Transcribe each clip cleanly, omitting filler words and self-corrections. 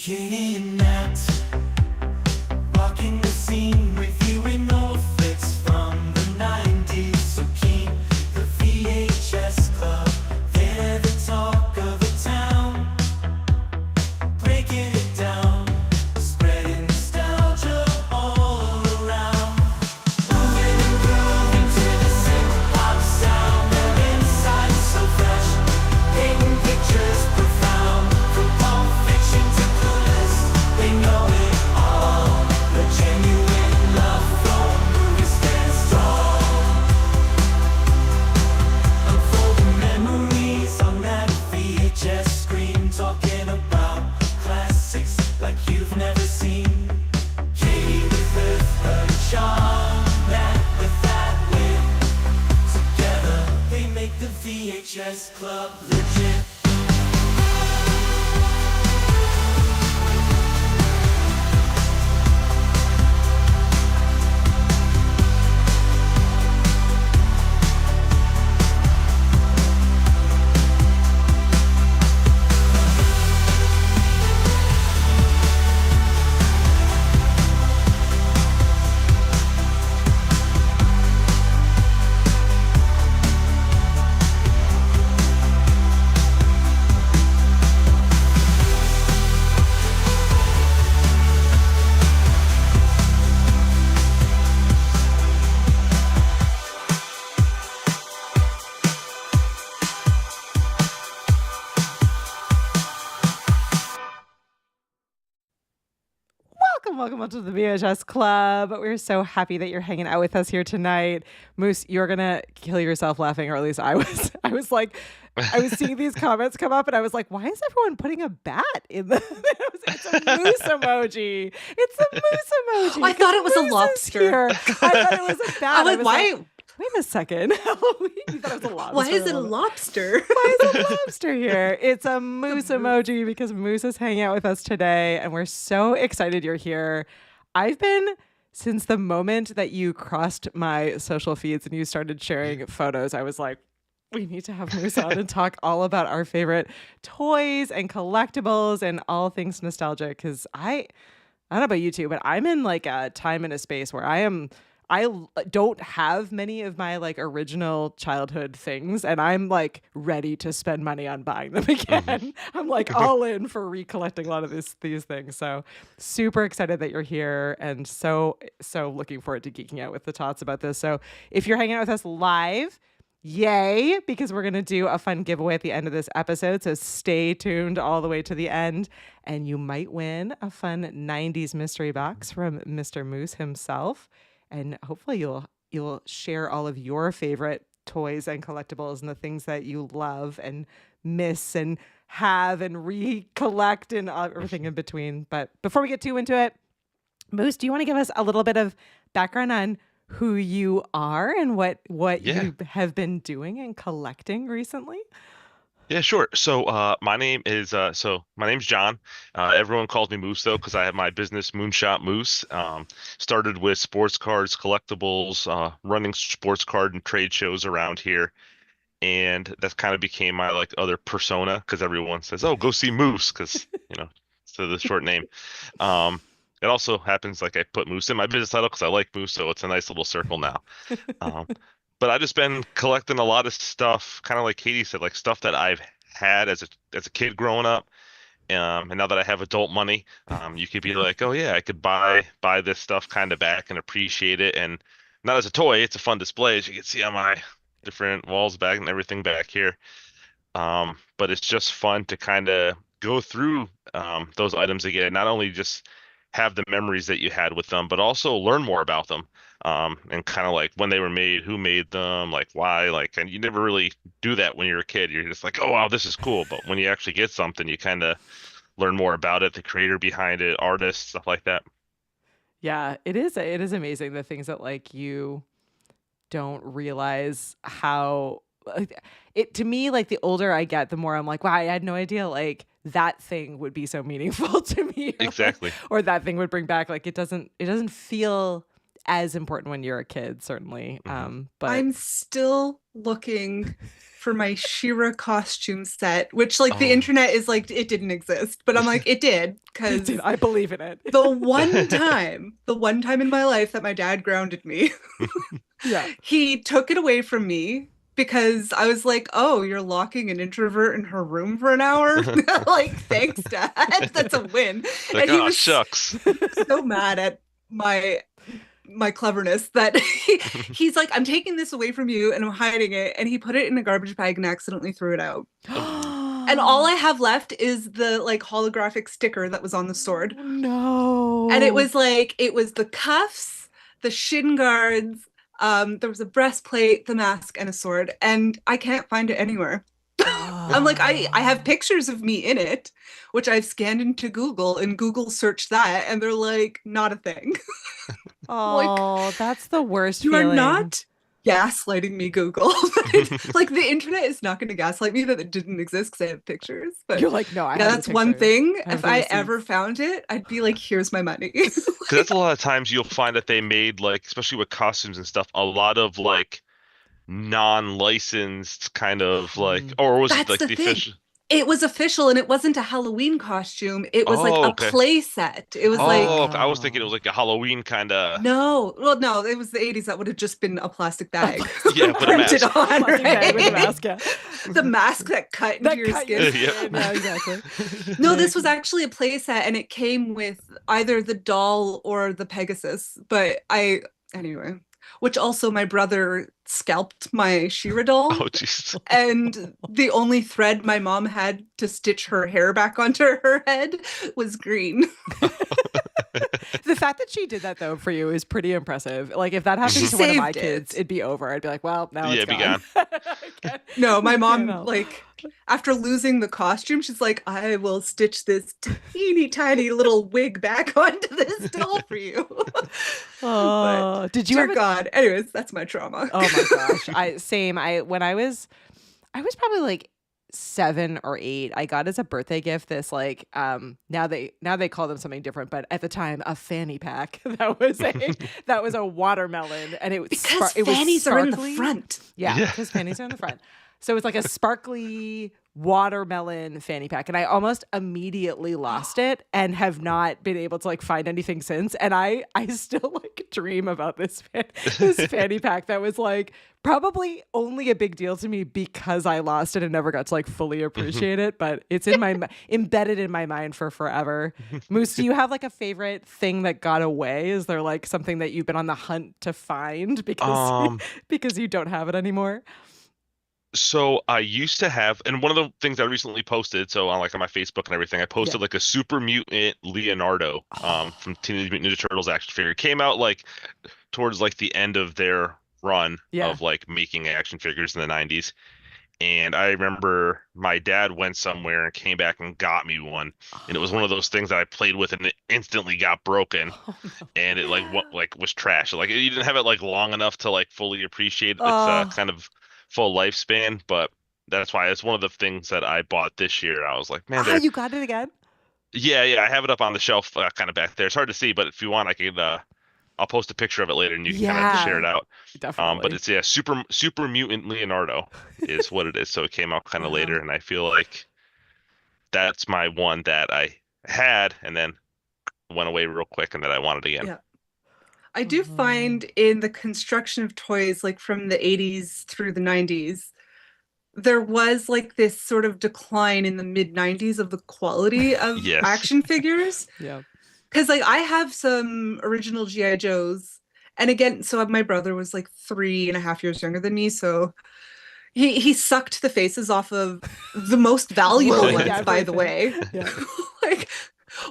kidnapped, walking the scene with you in old flicks from the 90s. So keen, the VHS Club, they're the talk of the town, breaking it down, spreading nostalgia all around. Moving and grooving to the synth-pop sound, their insight is so fresh, painting pictures profound. From Pulp Fiction to Clueless, they know it all. The genuine love for movies stands tall. Unfolding memories on that VHS screen, talking about classics like you've never seen. Katie with her charm, Matt with that wit. Together they make the VHS Club legit. Welcome to the VHS Club. We're so happy that you're hanging out with us here tonight. Moose, you're gonna kill yourself laughing, or at least I was. I was like, I was seeing these comments come up, and I was like, why is everyone putting a bat in the? It's a moose emoji. It's a moose emoji. I thought it was a Moose is lobster. here. I thought it was a bat. I'm like, why? Wait a second. Halloween. You thought it was a lobster. Why is it a lobster? Why is a lobster here? It's a moose emoji because Moose is hanging out with us today, and we're so excited you're here. I've been, since the moment that you crossed my social feeds and you started sharing photos, I was like, we need to have Moose on and talk all about our favorite toys and collectibles and all things nostalgic. Because I don't know about you two, but I'm in like a time and a space where I don't have many of my like original childhood things, and I'm like ready to spend money on buying them again. I'm like all in for recollecting a lot of these things. So super excited that you're here, and so looking forward to geeking out with the tots about this. So if you're hanging out with us live, yay, because we're going to do a fun giveaway at the end of this episode. So stay tuned all the way to the end, and you might win a fun 90s mystery box from Mr. Moose himself. And hopefully you'll share all of your favorite toys and collectibles and the things that you love and miss and have and recollect and everything in between. But before we get too into it, Moose, do you want to give us a little bit of background on who you are and what you have been doing and collecting recently? Yeah, sure. So my name's John. Everyone calls me Moose though, because I have my business Moonshot Moose. Started with sports cards, collectibles, running sports card and trade shows around here, and that kind of became my like other persona because everyone says, "Oh, go see Moose," because so the short name. It also happens like I put Moose in my business title because I like Moose, so it's a nice little circle now. But I've just been collecting a lot of stuff, kind of like Katie said, like stuff that I've had as a kid growing up. And now that I have adult money, you could be like, oh yeah, I could buy this stuff kind of back and appreciate it. And not as a toy, it's a fun display, as you can see on my different walls back and everything back here. But it's just fun to kind of go through those items again, not only just have the memories that you had with them, but also learn more about them. And kind of like when they were made, who made them, like why, like, and you never really do that when you're a kid. You're just like, oh wow, this is cool. But when you actually get something, you kind of learn more about it, the creator behind it, artists, stuff like that. Yeah, it is amazing the things that like you don't realize how it, to me, like the older I get, the more I'm like, wow, I had no idea like that thing would be so meaningful to me. Exactly. Or that thing would bring back, like it doesn't feel as important when you're a kid, certainly. But I'm still looking for my She-Ra costume set, which like the internet is like, it didn't exist, but I'm like, it did, because I believe in it. the one time in my life that my dad grounded me, Yeah. he took it away from me because I was like, "Oh, you're locking an introvert in her room for an hour?" Like, thanks, Dad. That's a win. Like, And he oh, was shucks. so mad at my cleverness that he's like, "I'm taking this away from you and I'm hiding it." And he put it in a garbage bag and accidentally threw it out. And all I have left is the like holographic sticker that was on the sword. No. And it was the cuffs, the shin guards, there was a breastplate, the mask, and a sword. And I can't find it anywhere. I'm like, I have pictures of me in it, which I've scanned into Google, and Google searched that, and they're like, not a thing. Oh, that's the worst You feeling. are not gaslighting me, Google. Like, the internet is not going to gaslight me that it didn't exist because I have pictures. But You're like, no, I yeah, have that's the one pictures. thing. I have If the I receipts. ever found it, I'd be like, here's my money. Because that's a lot of times you'll find that they made, like, especially with costumes and stuff, a lot of like non-licensed kind of like, or was it That's like the the thing. official? It was official, and it wasn't a Halloween costume. It was like Oh, a okay. play set. It was like, Oh, okay. I was thinking it was like a Halloween kind of. no, well, no, it was the 80s. That would have just been a plastic bag. Yeah, but a printed mask. on, Plastic bag with a right? mask, yeah. The mask that cut into That your cut skin. your Yeah. skin. Yeah, exactly. No, this was actually a play set, and it came with either the doll or the Pegasus. But anyway, which also my brother scalped my She-Ra doll. Oh, jeez. And the only thread my mom had to stitch her hair back onto her head was green. The fact that she did that though for you is pretty impressive. Like if that happened She to one of my saved kids, it. it'd be over. I'd be like, well, now Yeah, it's be gone. No, my mom, help. like, after losing the costume, she's like, I will stitch this teeny tiny little wig back onto this doll for you. Oh, did you Dear ever? God. Anyways, that's my trauma. Oh my gosh, when I was probably like 7 or 8. I got as a birthday gift this like now they call them something different, but at the time a fanny pack that was a watermelon, and it was Because it was fannies are in the sparkly. front. Yeah, Yeah. because fannies are in the front. So it's like a sparkly watermelon fanny pack, and I almost immediately lost it and have not been able to like find anything since. And I still like dream about this fanny pack that was like probably only a big deal to me because I lost it and never got to like fully appreciate it. But it's in my embedded in my mind for forever. Moose, do you have like a favorite thing that got away? Is there like something that you've been on the hunt to find because because you don't have it anymore? So I used to have, and one of the things I recently posted, so on like on my Facebook and everything, I posted like a super mutant Leonardo from Teenage Mutant Ninja Turtles action figure. It came out like towards like the end of their run of like making action figures in the 90s. And I remember my dad went somewhere and came back and got me one. And it was one of those things that I played with and it instantly got broken. And it was trash. Like you didn't have it like long enough to like fully appreciate its kind of full lifespan, but that's why it's one of the things that I bought this year. I was like, man, You got it again? yeah, I have it up on the shelf, kind of back there. It's hard to see, but if you want, I could, I'll post a picture of it later, and you can kind of share it out. Definitely. But it's super mutant Leonardo is what it is. So it came out kind of later, and I feel like that's my one that I had, and then went away real quick, and that I wanted again. Yeah. I do find in the construction of toys, like from the 80s through the 90s, there was like this sort of decline in the mid 90s of the quality of Yes. action figures. Yeah. Because like I have some original G.I. Joes. And again, so my brother was like 3.5 years younger than me. So he sucked the faces off of the most valuable ones, by the way. Yeah. Like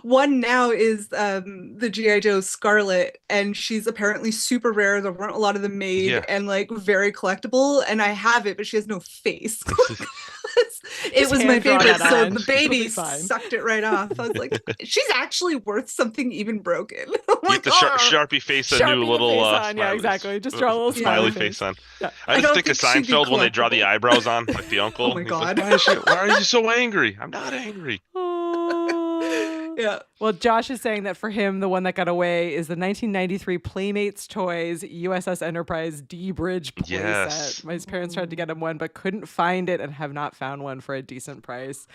one now is the G.I. Joe Scarlet, and she's apparently super rare. There weren't a lot of them made, and like very collectible. And I have it, but she has no face. It was my hand-draw favorite. that So on. the She'll baby be fine. sucked it right off. I was like, she's actually worth something even broken. I'm You have like, to "Oh." Sharpie face a Sharpie new the little face on. smiley, Yeah, exactly. Just draw a little smiley smiley face on. Yeah. I don't just think of think she'd be Seinfeld when they draw the collectible. eyebrows on, like the uncle. Oh my He's like, God. why are you so angry? I'm not angry. Yeah. Well, Josh is saying that for him, the one that got away is the 1993 Playmates Toys USS Enterprise D-Bridge playset. Yes. My parents tried to get him one, but couldn't find it and have not found one for a decent price.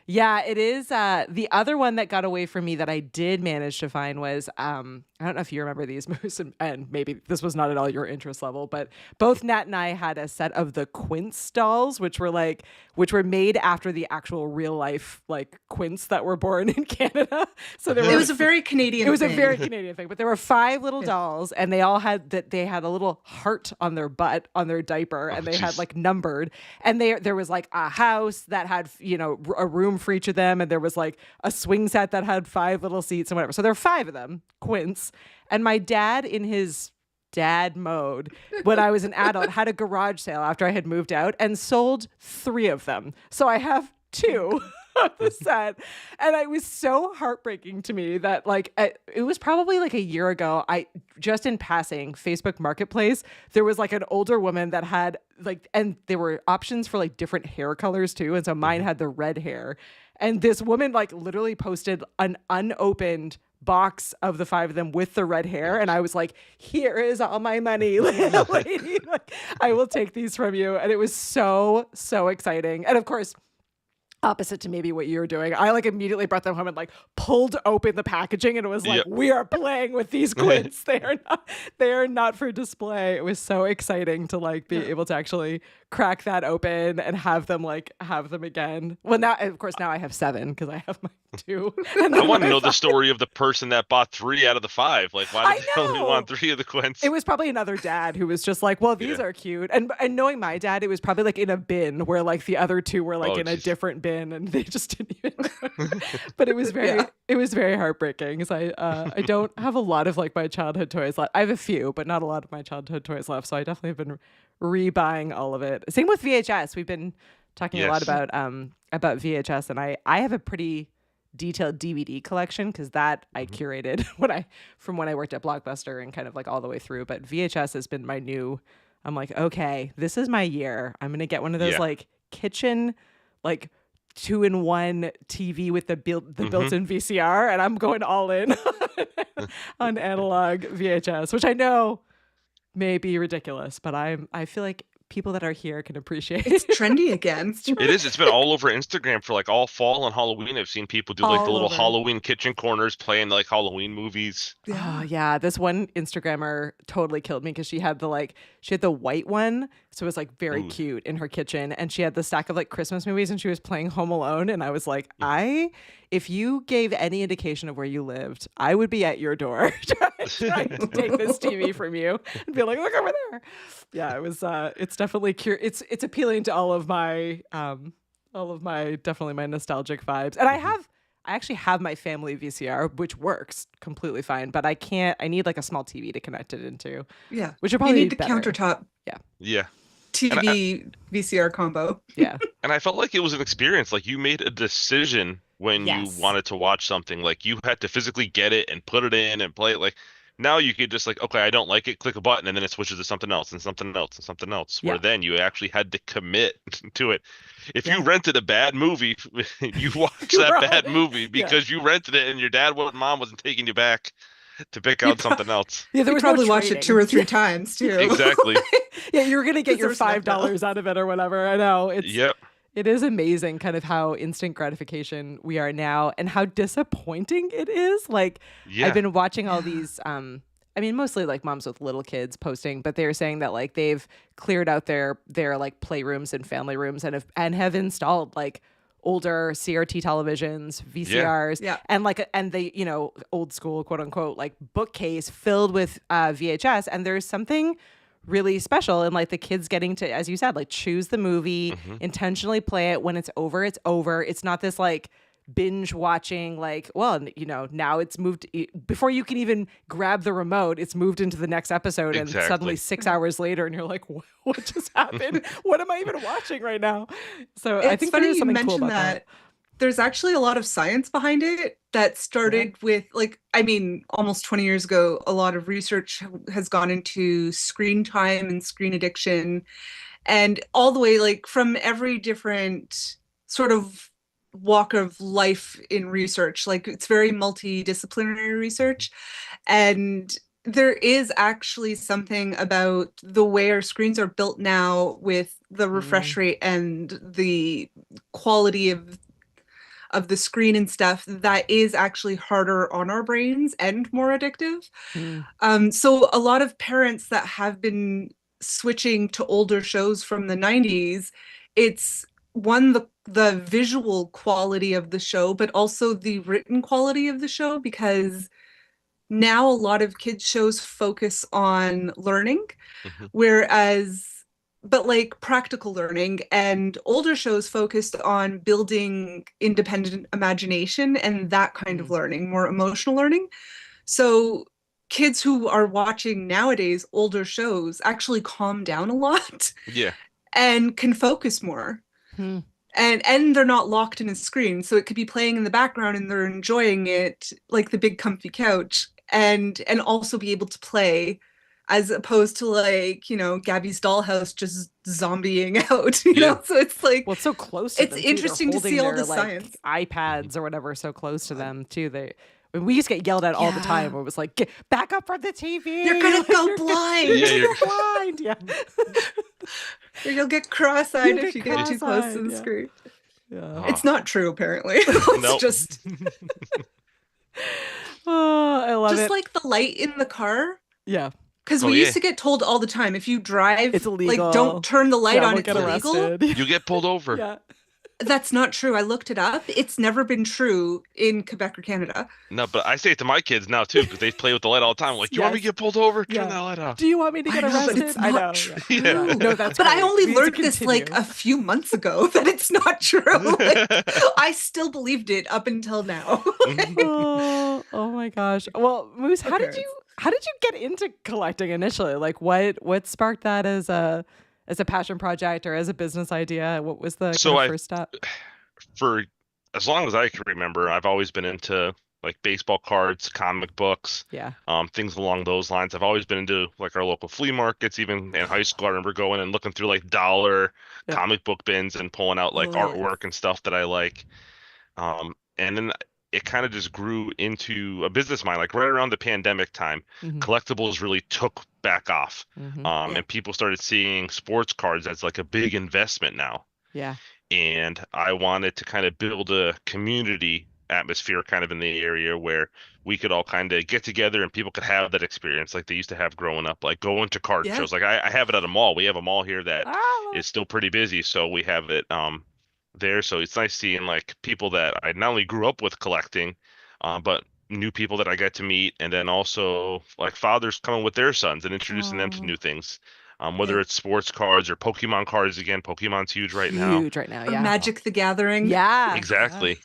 Yeah, it is. The other one that got away from me that I did manage to find was I don't know if you remember these Moose, and maybe this was not at all your interest level, but both Nat and I had a set of the Quince dolls, which were made after the actual real life like Quince that were born in Canada. So It was a very Canadian. it was a thing. very Canadian thing, but there were 5 little dolls, and they all had they had a little heart on their butt on their diaper, and they had like numbered, and there was like a house that had a room for each of them, and there was like a swing set that had 5 little seats and whatever. So there were 5 of them, Quince, and my dad in his dad mode when I was an adult had a garage sale after I had moved out and sold 3 of them. So I have 2 of the set, and it was so heartbreaking to me that like it was probably like a year ago, I just in passing Facebook Marketplace, there was like an older woman that had like, and there were options for like different hair colors too, and so mine had the red hair, and this woman like literally posted an unopened box of the 5 of them with the red hair, and I was like, here is all my money, lady. Like, I will take these from you. And it was so exciting. And of course, opposite to maybe what you're doing, I like immediately brought them home and like pulled open the packaging, and it was like, Yep. we are playing with these Quints. They are not for display. It was so exciting to like be able to actually crack that open and have them again. Well, now of course now I have 7 because I have my 2. And I then want to my know the 5. story of the person that bought 3 out of the 5. Like, why did they only know. want 3 of the Quints? It was probably another dad who was just like, well, these Yeah. are cute. And knowing my dad, it was probably like in a bin where like the other 2 were like Oh, in a jeez. different bin, and they just didn't even. But it was very heartbreaking because I don't have a lot of like my childhood toys left. I have a few, but not a lot of my childhood toys left. So I definitely have been rebuying all of it. Same with VHS. We've been talking a lot Yes. about VHS, and I have a pretty detailed DVD collection because that I curated when I worked at Blockbuster and kind of like all the way through. But VHS has been my new. I'm like, okay, this is my year. I'm gonna get one of those Yeah. like kitchen, like 2-in-1 TV with the built-in VCR, and I'm going all in on analog VHS, which I know may be ridiculous, but I feel like people that are here can appreciate It's it. trendy again. It is. It's been all over Instagram for like all fall and Halloween. I've seen people do like All the little over. Halloween kitchen corners playing like Halloween movies. Oh yeah, this one Instagrammer totally killed me because she had the white one, so it was like very Ooh. cute in her kitchen, and she had the stack of like Christmas movies, and she was playing Home Alone, and I was like, if you gave any indication of where you lived, I would be at your door trying to take this TV from you and be like, look over there. Yeah, it was. It's definitely it's appealing to all of my definitely my nostalgic vibes, and I actually have my family VCR, which works completely fine, but I need like a small TV to connect it into. Yeah. Which would probably You need be the better. countertop Yeah. TV VCR combo. Yeah. And I felt like it was an experience. Like you made a decision when Yes. you wanted to watch something. Like you had to physically get it and put it in and play it. Like now you could just like, okay, I don't like it, click a button, and then it switches to something else and something else and something else. Yeah. Where then you actually had to commit to it. If Yeah. you rented a bad movie, you watched that Right. bad movie because you rented it and your dad and mom wasn't taking you back to pick out something else. Yeah, there We was probably no watched it trading. 2 or 3 times too. Exactly. Yeah, you were gonna get your Deserves enough $5 out of it or whatever. I know Yep. it is amazing, kind of how instant gratification we are now, and how disappointing it is. Like Yeah. I've been watching all these. I mean, mostly like moms with little kids posting, but they're saying that like they've cleared out their like playrooms and family rooms and have installed like older CRT televisions, VCRs, Yeah. and the old school quote unquote like bookcase filled with VHS, and there's something really special and like the kids getting to, as you said, like choose the movie, intentionally play it. When it's over, it's over. It's not this like binge watching, like, well, now it's moved before you can even grab the remote, it's moved into the next episode, and Exactly. suddenly 6 hours later and you're like, what just happened? What am I even watching right now? So I It's think funny there is you something cool mentioned about that. There's actually a lot of science behind it that started with, like, I mean, almost 20 years ago, a lot of research has gone into screen time and screen addiction, and all the way, like, from every different sort of walk of life in research. Like, it's very multidisciplinary research, and there is actually something about the way our screens are built now with the refresh rate and the quality of the screen and stuff that is actually harder on our brains and more addictive. So a lot of parents that have been switching to older shows from the 90s, it's one, the visual quality of the show, but also the written quality of the show, because now a lot of kids shows focus on learning, Mhm. whereas but like practical learning, and older shows focused on building independent imagination and that kind of learning, more emotional learning. So kids who are watching nowadays older shows actually calm down a lot Yeah. and can focus more. And they're not locked in a screen, so it could be playing in the background and they're enjoying it, like the big comfy couch, and also be able to play, as opposed to, like, you know, Gabby's dollhouse just zombieing out, you Yeah. know. So it's like, Well, it's so close to it's them, too. They're interesting to see holding all their, the like, science. iPads or whatever so close to them too. We used to get yelled at all the time. Where it was like, back up from the TV. You're gonna Like, go blind. You're Yeah, gonna you're- go blind. Yeah. Or you'll get cross-eyed You'll if get you get too close to cross-eyed, the yeah. screen. Yeah. It's not true, apparently. It's Nope. just Oh, I love it. like the light in the car. Yeah. Because Oh, we yeah. used to get told all the time, if you drive, It's like, illegal. don't turn the light Yeah, on, we'll it's get illegal. arrested. You get pulled over. Yeah. That's not true. I looked it up. It's never been true in Quebec or Canada. No, but I say it to my kids now too, because they play with the light all the time. Like, you want me to Yes. get pulled over? Turn Yeah. that light off. Do you want me to I get know, but arrested? it's I not know. true. Yeah. No, that's But I great. only We need to learned this like continue. a few months ago that it's not true. Like, I still believed it up until now. Oh my gosh. Well, Moose, how did parents. you get into collecting initially? Like what sparked that as a passion project or as a business idea? What was the So kind of first step? For as long as I can remember, I've always been into like baseball cards, comic books, Yeah. things along those lines. I've always been into like our local flea markets. Even in high school, I remember going and looking through like dollar Yeah. comic book bins and pulling out like Oh, yes. artwork and stuff that I like. And then it kind of just grew into a business mind. Like right around the pandemic time, Mhm. collectibles really took back off. Mhm. And people started seeing sports cards as like a big investment now. Yeah. And I wanted to kind of build a community atmosphere kind of in the area where we could all kind of get together and people could have that experience like they used to have growing up, like going to card Yeah. shows. Like I have it at a mall. We have a mall here that Ah, is still pretty busy, so we have it there. So it's nice seeing like people that I not only grew up with collecting, but new people that I get to meet, and then also like fathers coming with their sons and introducing them to Aw. new things. Whether Yeah. it's sports cards or Pokemon cards. Again, Pokemon's huge right now. Huge right now. Or Yeah. Magic the Gathering. Yeah. Exactly.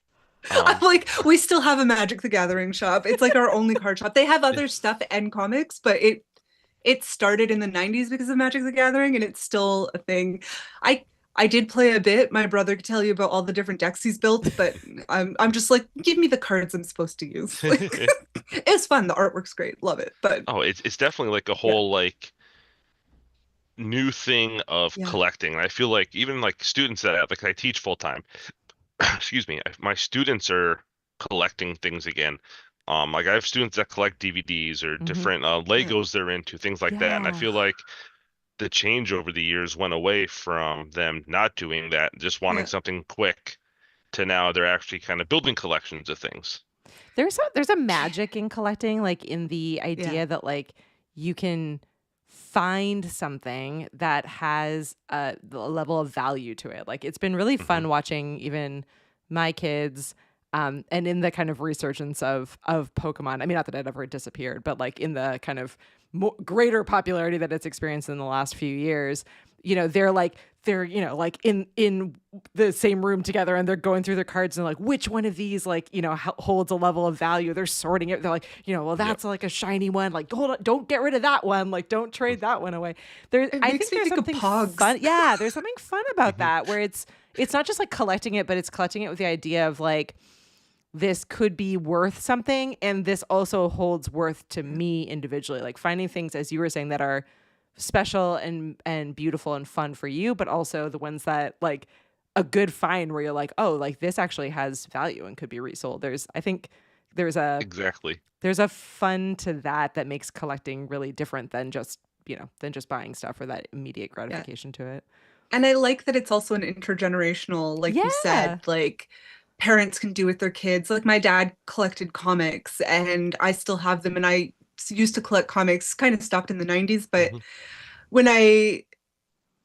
I'm like, we still have a Magic the Gathering shop. It's like our only card shop. They have other stuff and comics, but it started in the 90s because of Magic the Gathering, and it's still a thing. I did play a bit. My brother could tell you about all the different decks he's built, but I'm just like, give me the cards I'm supposed to use. Like, it's fun. The artwork's great. Love it. But Oh, it's definitely like a whole like new thing of Yeah. collecting. And I feel like even like students that like I teach full time, excuse me, my students are collecting things again. Like I have students that collect DVDs or Mhm. different Legos they're into, things like that. And I Yeah. feel like the change over the years went away from them not doing that, just wanting Yeah. something quick, to now they're actually kind of building collections of things. There's a magic in collecting, like in the idea that like you can find something that has a level of value to it. Like it's been really fun watching even my kids and in the kind of resurgence of Pokemon. I mean, not that it ever disappeared, but like in the kind of greater popularity that it's experienced in the last few years, you know, they're you know, like in the same room together and they're going through their cards and like, which one of these like, you know, holds a level of value. They're sorting it. They're like, you know, well, that's like a shiny one. Like, hold on, don't get rid of that one. Like, don't trade that one away. I makes think me there's think of something Pogs. fun. Yeah, there's something fun about that where it's not just like collecting it, but it's collecting it with the idea of like, this could be worth something, and this also holds worth to me individually. Like finding things, as you were saying, that are special and beautiful and fun for you, but also the ones that like a good find where you're like, oh, like this actually has value and could be resold. I think there's a Exactly. fun to that makes collecting really different than just buying stuff or that immediate gratification to it. And I like that it's also an intergenerational, like you Yeah. said, like parents can do with their kids. Like my dad collected comics and I still have them, and I used to collect comics, kind of stopped in the 90s, but Mhm. when I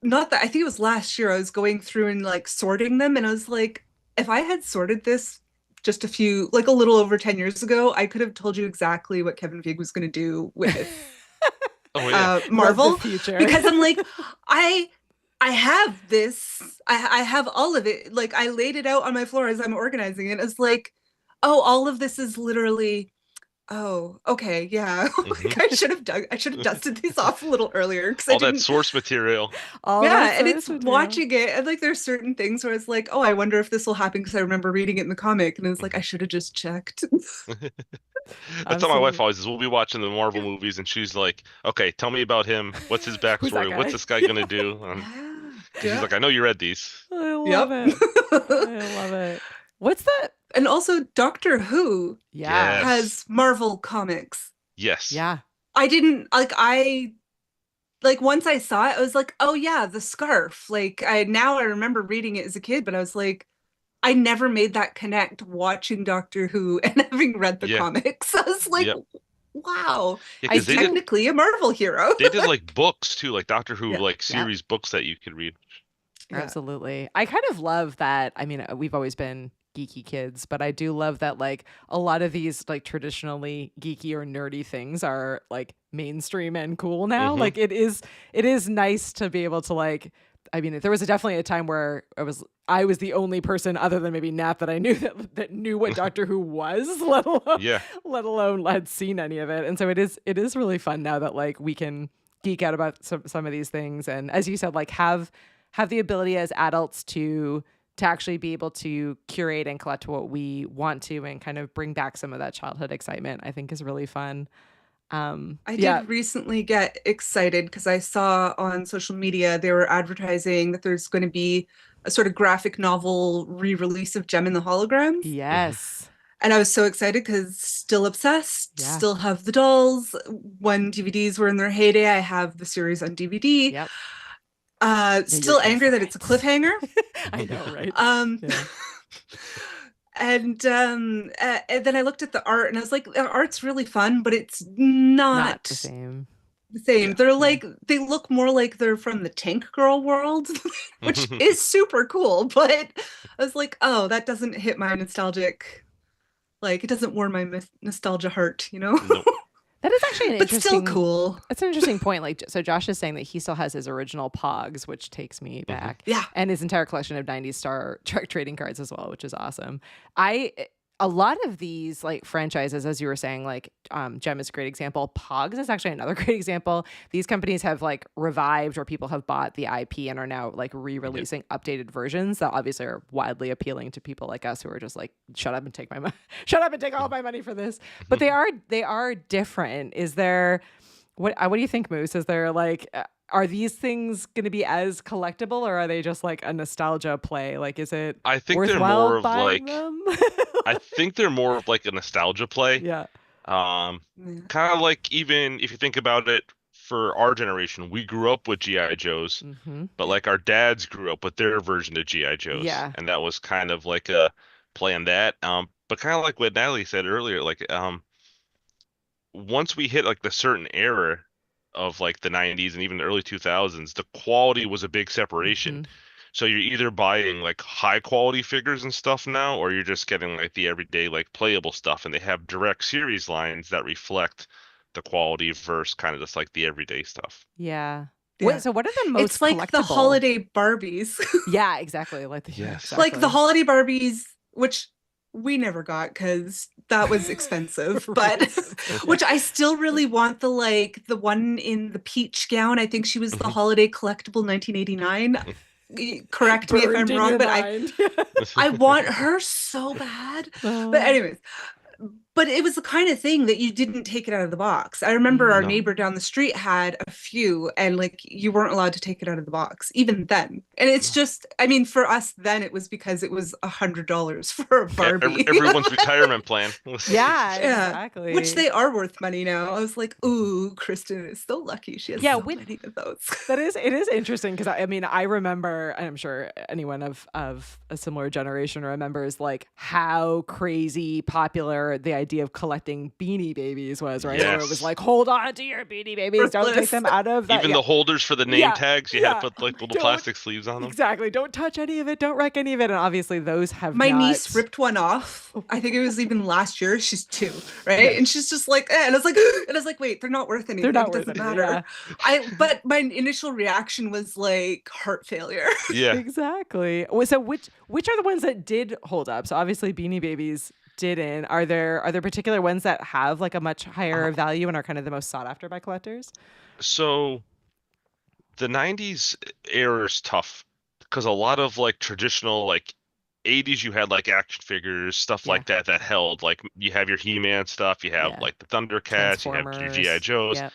not that I think it was last year, I was going through and like sorting them, and I was like, if I had sorted this just a little over 10 years ago, I could have told you exactly what Kevin Feige was going to do with Oh yeah. Love the Marvel, future. because I'm like, I I have this, I have all of it. Like I laid it out on my floor as I'm organizing it. It's like, oh, all of this is literally, oh, okay, yeah. Mhm. I should have dusted these off a little earlier because I All that didn't. source material. All Yeah, that and it's source material. watching it, and like there's certain things where it's like, oh, I wonder if this will happen because I remember reading it in the comic, and it's like I should have just checked. That's how my wife Absolutely. always is. We'll be watching the Marvel movies, and she's like, "Okay, tell me about him. What's his Who's that backstory? What's guy? this guy gonna do?" And she's Yeah. like, "I know you read these." I love Yep. it. I love it. What's that? And also Doctor Who Yeah. Yes. has Marvel comics. Yes. Yeah. I didn't like once I saw it, I was like, oh yeah, the scarf. Like I remember reading it as a kid, but I was like, I never made that connect watching Doctor Who and having read the Yeah. comics. I was like, Yep. wow, Yeah, he's because technically a Marvel hero. they did like books too, like Doctor Who, Yeah. like Yeah. series books that you could read. Yeah. Absolutely. I kind of love that. I mean, we've always been geeky kids, but I do love that like a lot of these like traditionally geeky or nerdy things are like mainstream and cool now. Mhm. Like it is nice to be able to like I mean, there was definitely a time where I was the only person other than maybe Nat that I knew that knew what Doctor Who was, Yeah. let alone had seen any of it. And so it is really fun now that like we can geek out about some of these things, and as you said, like have the ability as adults to actually be able to curate and collect what we want to and kind of bring back some of that childhood excitement, I think is really fun. I Yeah. did recently get excited because I saw on social media they were advertising that there's going to be a sort of graphic novel re-release of Gem and the Holograms. Yes. And I was so excited because still obsessed, Yeah. still have the dolls. When DVDs were in their heyday, I have the series on DVD. Yep. Still angry that it's a cliffhanger. I know, right? Yeah. And then I looked at the art and I was like, the art's really fun, but it's not the same. the same. Yeah. They're like, they look more like they're from the Tank Girl world, which is super cool. But I was like, oh, that doesn't hit my nostalgic, like it doesn't warm my nostalgia heart, you know? Nope. That is actually an But still interesting cool. That's an interesting point. Like, so Josh is saying that he still has his original Pogs, which takes me back. Yeah. And his entire collection of 90s Star Trek trading cards as well, which is awesome. A lot of these like franchises, as you were saying, like Gem is a great example. Pogs is actually another great example. These companies have like revived or people have bought the IP and are now like re-releasing updated versions that obviously are widely appealing to people like us who are just like, shut up and take my money, shut up and take all my money for this. But they are different. Is there what do you think, Moose? Is there like are these things going to be as collectible, or are they just like a nostalgia play? Like, is it I think they're worthwhile more of buying like them? I think they're more of like a nostalgia play. Yeah. Um, Yeah. kind of like even if you think about it, for our generation, we grew up with GI Joes, Mm-hmm. but like our dads grew up with their version of GI Joes, Yeah. and that was kind of like a play on that. But kind of like what Natalie said earlier, like once we hit like the certain era of like the 90s and even the early 2000s, the quality was a big separation. Mm-hmm. So you're either buying like high quality figures and stuff now, or you're just getting like the everyday like playable stuff, and they have direct series lines that reflect the quality versus kind of just like the everyday stuff. Yeah. Yeah. So what are the most It's like the collectible? holiday Barbies. Yeah, exactly. Like Yes. Like the holiday Barbies, which we never got because that was expensive, but which I still really want the one in the peach gown. I think she was the holiday collectible 1989. Correct me if I'm wrong, but I want her so bad. But anyways, But it was the kind of thing that you didn't take it out of the box. I remember our No. neighbor down the street had a few, and like you weren't allowed to take it out of the box, even then. And it's just, I mean, for us then it was because it was $100 for a Barbie. Everyone's retirement plan. Yeah, Yeah. exactly. Which they are worth money now. I was like, ooh, Kristen is so lucky. She has Yeah, so when- many of those. it is interesting because I mean I remember, and I'm sure anyone of a similar generation remembers like how crazy popular the idea of collecting Beanie Babies was, right? Where it was Yes. like, hold on to your Beanie Babies, don't take Worthless. them out of that. Even Yeah, the holders for the name Yeah, tags, you had yeah. to put like little Don't- plastic sleeves on them. exactly. Don't touch any of it. Don't wreck any of it. And obviously those have My not... niece ripped one off. I think it was even last year. She's 2, right? Yeah. And she's just like, and I was like, wait, they're not worth anything. They're not It worth doesn't anything, matter. But my initial reaction was like heart failure. Yeah. Exactly. So which are the ones that did hold up? So obviously Beanie Babies didn't. Are there particular ones that have like a much higher value and are kind of the most sought after by collectors? So the 90s era is tough because a lot of like traditional like 80s you had like action figures, stuff like that held like you have your He-Man stuff, you have Yeah. like the Thundercats, you have your G.I. Joes, Yep.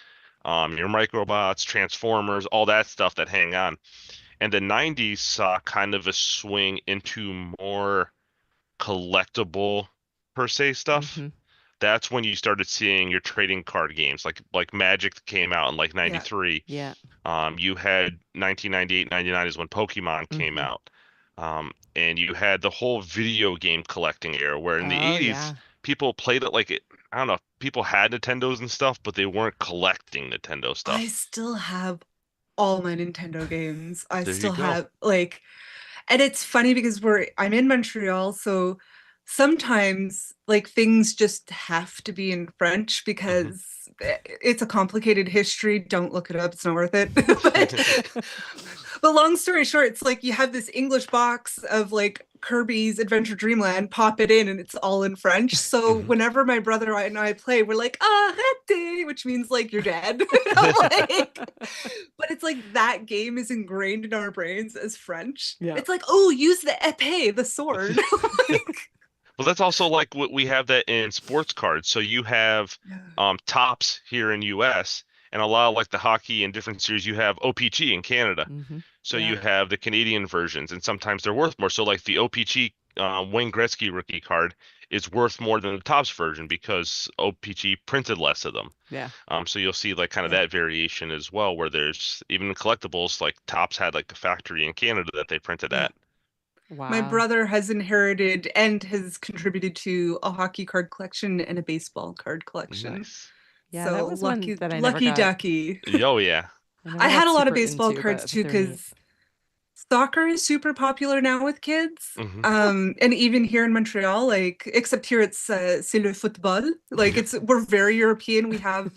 your Microbots, Transformers, all that stuff that hang on. And the 90s saw kind of a swing into more collectible per se stuff. Mhm. That's when you started seeing your trading card games like Magic came out in like 93. Yeah. You had 1998, 99 is when Pokemon came Mhm. out. And you had the whole video game collecting era where in the Oh, 80s yeah. people played it like it, I don't know, people had Nintendos and stuff, but they weren't collecting Nintendo stuff. I still have all my Nintendo games. I There you still go. have like, and it's funny because I'm in Montreal, so sometimes like things just have to be in French because it's a complicated history. Don't look it up; it's not worth it. But long story short, it's like you have this English box of like Kirby's Adventure Dreamland, pop it in, and it's all in French. So whenever my brother and I play, we're like, arrête, which means like you're dead. Like, but it's like that game is ingrained in our brains as French. Yeah. It's like, oh, use the épée, the sword. Like, Well, that's also like what we have that in sports cards. So you have Tops here in US and a lot of like the hockey and different series you have OPG in Canada. Mhm. So you have the Canadian versions and sometimes they're worth more. So like the OPG Wayne Gretzky rookie card is worth more than the Tops version because OPG printed less of them. Yeah. So you'll see like kind of that variation as well where there's even in collectibles like Tops had like a factory in Canada that they printed at. Wow. my brother has inherited and has contributed to a hockey card collection and a baseball card collection. Nice. Yeah, So that was one lucky, that I never lucky got. ducky. Oh yeah. never I had got a lot of super baseball into, cards but too they're neat. because soccer is super popular now with kids. Mhm. And even here in Montreal, like except here it's c'est le football. Like we're very European. We have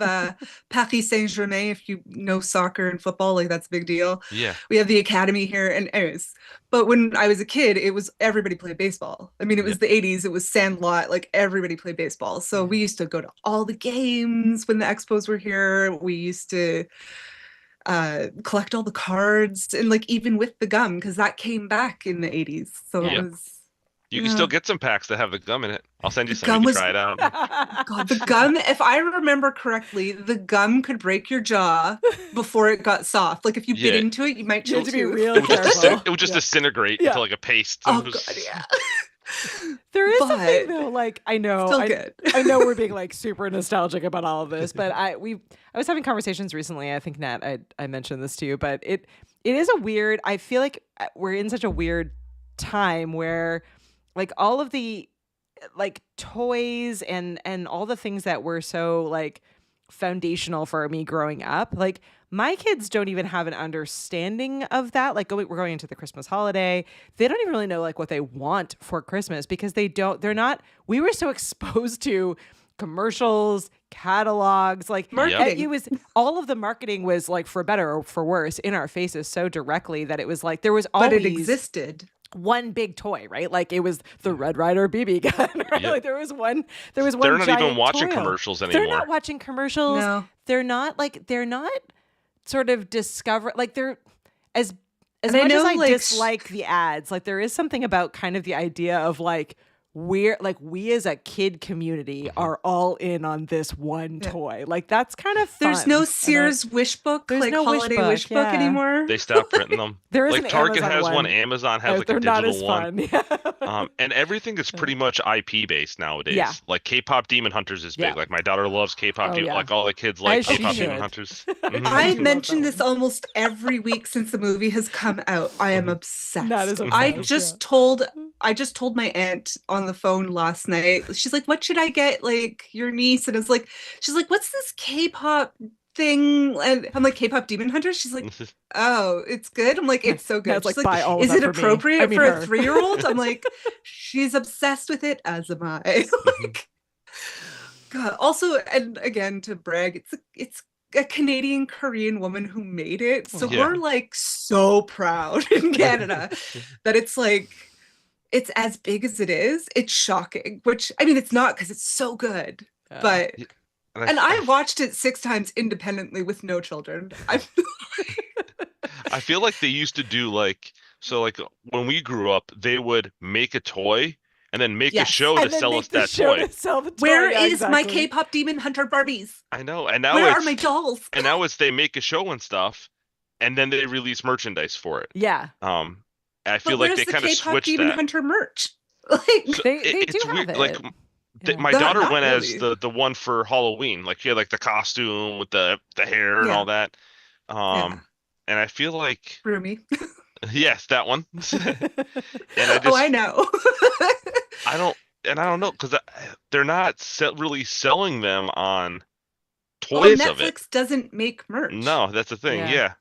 Paris Saint-Germain, if you know soccer and football, like that's a big deal. Yeah. We have the academy here, and anyways. But when I was a kid, it was everybody played baseball. I mean, it was the 80s, it was Sandlot, like everybody played baseball. So we used to go to all the games when the Expos were here. We used to collect all the cards and like even with the gum because that came back in the 80s. So Yeah. it was You can still get some packs that have the gum in it. I'll send you The some. gum You was- can try it out. God, the gum, if I remember correctly, the gum could break your jaw before it got soft. Like if you bit Yeah. into it, you might You chill have to be tooth. really careful. It would just Yeah. disintegrate Yeah. into like a paste. Oh It was- god, yeah. There is something But though, like I know, still I, good. I know we're being like super nostalgic about all of this, but I was having conversations recently. I think Nat, I mentioned this to you, but it is a weird. I feel like we're in such a weird time where, like all of the like toys and all the things that were so like foundational for me growing up, like my kids don't even have an understanding of that. Like we're going into the Christmas holiday. They don't even really know like what they want for Christmas because they're not, we were so exposed to commercials, catalogs, like Marketing. it was all of the marketing was like for better or for worse in our faces so directly that it was like there was always But it existed. one big toy, right? Like it was the Red Ryder BB gun, right? Yep. Like there was one They're not even giant watching toy. commercials They're anymore. not watching commercials. No. They're not sort of discover like they're as And I much as know, I like, dislike the ads, like there is something about kind of the idea of like we as a kid community are all in on this one toy. Like that's kind of fun. There's no Sears wish book, there's like no wish holiday book, wish book yeah. anymore. They stopped printing them. There is Like an Target Amazon has one, one. Amazon has like They're a not as digital one. fun. And everything is pretty much IP based nowadays. Yeah. Like K-pop Demon Hunters is big. Yeah. Like my daughter loves K-pop. Oh, yeah. Like all the kids like As she K-pop should. Demon Hunters. I Mhm. do I've love mentioned that this one. almost every week since the movie has come out. I am obsessed. That is I obsessed, just yeah. told my aunt on the phone last night. She's like, "What should I get like your niece?" And it's like, she's like, "What's this K-pop thing?" And I'm like, "K-pop Demon Hunters." She's like, "Oh, it's good." I'm like, "It's so good." Dad's She's like, "Buy all of "Is that it for me." appropriate I mean, for her. a 3-year-old?" I'm like, "She's obsessed with it, as am I." Like, God. Also, and again, to brag, it's a Canadian Korean woman who made it. So Yeah. we're like so proud in Canada that it's like it's as big as it is. It's shocking, which I mean it's not because it's so good. Yeah. But Yeah. and I watched it 6 times independently with no children. I feel like they used to do like when we grew up, they would make a toy and then make a Yes. show to And then sell make us the that show toy. to sell the toy. Where Yeah, is my exactly. K-pop Demon Hunter Barbies? I know, and now Where it's are my dolls? and now it's they make a show and stuff, and then they release merchandise for it. Yeah. I feel But like where's they the kind of K-pop switched Demon that. Hunter merch? Like, So They it's do have weird. it. Like Yeah. my Not- daughter not went as really. the one for Halloween. Like she had like the costume with the hair and Yeah. all that. Yeah. And I feel like Roomy. yes, that one. And I Oh, just I know. I don't know because they're not really selling them on Well, toys of it. Netflix doesn't make merch. No, that's the thing. Yeah. Yeah.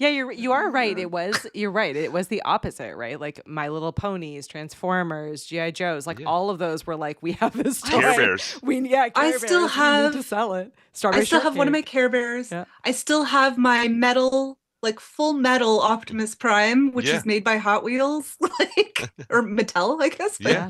Yeah, you are right. Yeah. You're right. It was the opposite, right? Like My Little Ponies, Transformers, G.I. Joes, like Yeah. all of those were like, we have this toy. Care Bears. Care I Bears, still we need have- to sell it. I Strawberry still have one of my Shortcake. Care Bears. Yeah. I still have my metal, like full metal Optimus Prime, which Yeah. is made by Hot Wheels, like or Mattel, I guess. But Yeah.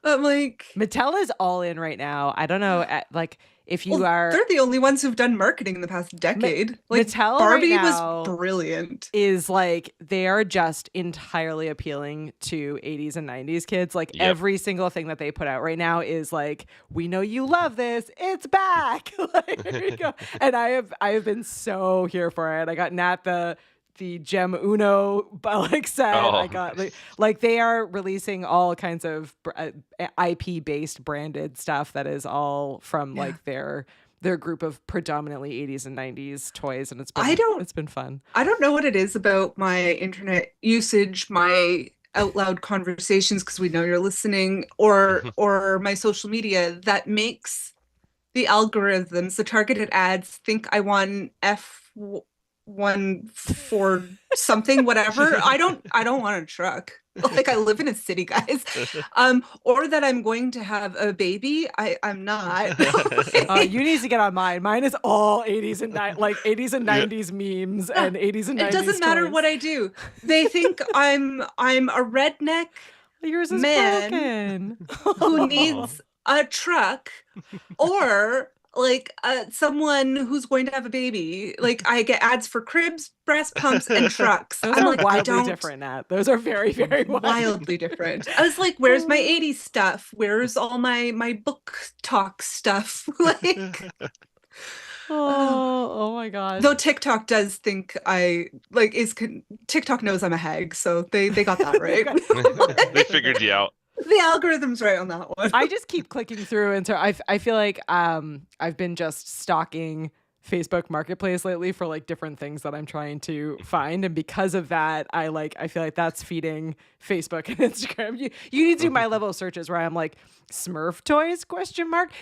I'm like, Mattel is all in right now. I don't know, like if you well, are they're the only ones who've done marketing in the past decade. Like Mattel Barbie right now was brilliant. is like they are just entirely appealing to 80s and 90s kids. Like Yep. every single thing that they put out right now is like, we know you love this, it's back. Like, here you go. And I have been so here for it. I got Nat the Gem Uno set. Oh. I got like they are releasing all kinds of IP based branded stuff that is all from Yeah. like their group of predominantly 80s and 90s toys, and it's been fun. I don't know what it is about my internet usage, my out loud conversations, because we know you're listening, or my social media that makes the algorithms, the targeted ads, think I want F1 for something, whatever. I don't want a truck. Like I live in a city, guys. Or that I'm going to have a baby. I'm not. You need to get on mine. Mine is all 80s and 80s and 90s memes and 80s and 90s. It doesn't matter toys. what I do. They think I'm a redneck Yours is man broken. who needs a truck, or like someone who's going to have a baby. Like I get ads for cribs, breast pumps, and trucks. Those I'm are like, I wildly don't. different, Nat. Those are very, very Wildly different. I was like, where's my 80s stuff? Where's all my book talk stuff? Like, Oh my gosh. though TikTok does think TikTok knows I'm a hag, so they got that right. They figured you out. The algorithm's right on that one. I just keep clicking through, and so I feel like I've been just stalking Facebook Marketplace lately for like different things that I'm trying to find, and because of that, I feel like that's feeding Facebook and Instagram. You need to do my level of searches where I'm like Smurf toys ?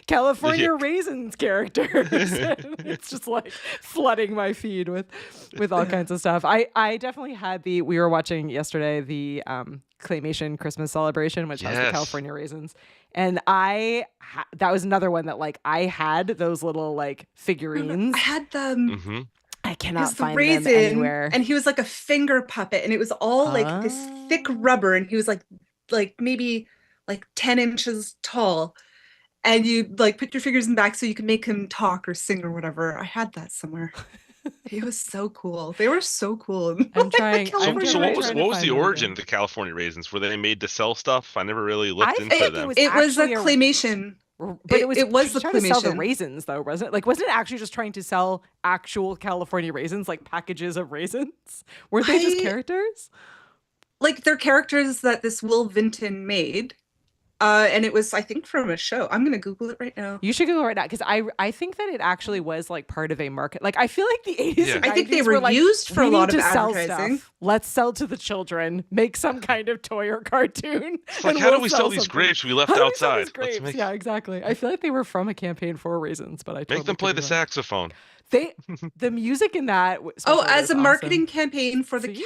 California Raisins characters. It's just like flooding my feed with all kinds of stuff. I definitely had we were watching yesterday the Claymation Christmas celebration, which has the Yes. California Raisins. And that was another one that like I had those little like figurines. I had them. Hmm. I It cannot was the find them raisin, anywhere. and he was like a finger puppet, and it was all like this thick rubber, and he was like maybe like 10 inches tall, and you like put your fingers in the back so you can make him talk or sing or whatever. I had that somewhere. He was so cool. They were so cool. I'm trying- So, I'm so trying what was to what was find the them origin again. of the California raisins? Were they made to sell stuff? I never really I looked think into it them. was It was a actually claymation. but it was she the trying to sell the claymation. raisins though, wasn't it? Like, wasn't it actually just trying to sell actual California raisins, like packages of raisins? Were they just I- characters? Like they're characters that this Will Vinton made. And it was, I think, from a show. I'm gonna Google it right now. You should go right now because I think that it actually was like part of a market. Like I feel like the 80s Yeah. and I think they 90s were like, used for we a need lot of to sell advertising. stuff. Let's sell to the children. Make some kind of toy or cartoon. It's like, and how do we'll we sell these something. grapes we left How do we sell outside? these grapes? Yeah, exactly. I feel like they were from a campaign for raisins, but I totally Make them could play be the wrong. saxophone. The music in that. Oh, special as was a awesome. marketing campaign for the See?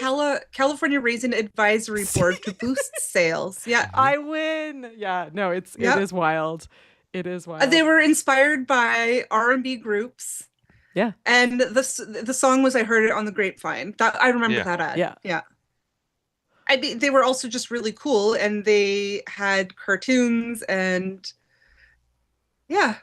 California Raisin Advisory Board to boost sales. Yeah. I win. Yeah, no, it Yep. is wild. It is wild. They were inspired by R&B groups. Yeah. And the song was I Heard It on the Grapevine. That I remember Yeah. that ad. Yeah. Yeah. I mean, they were also just really cool, and they had cartoons and yeah.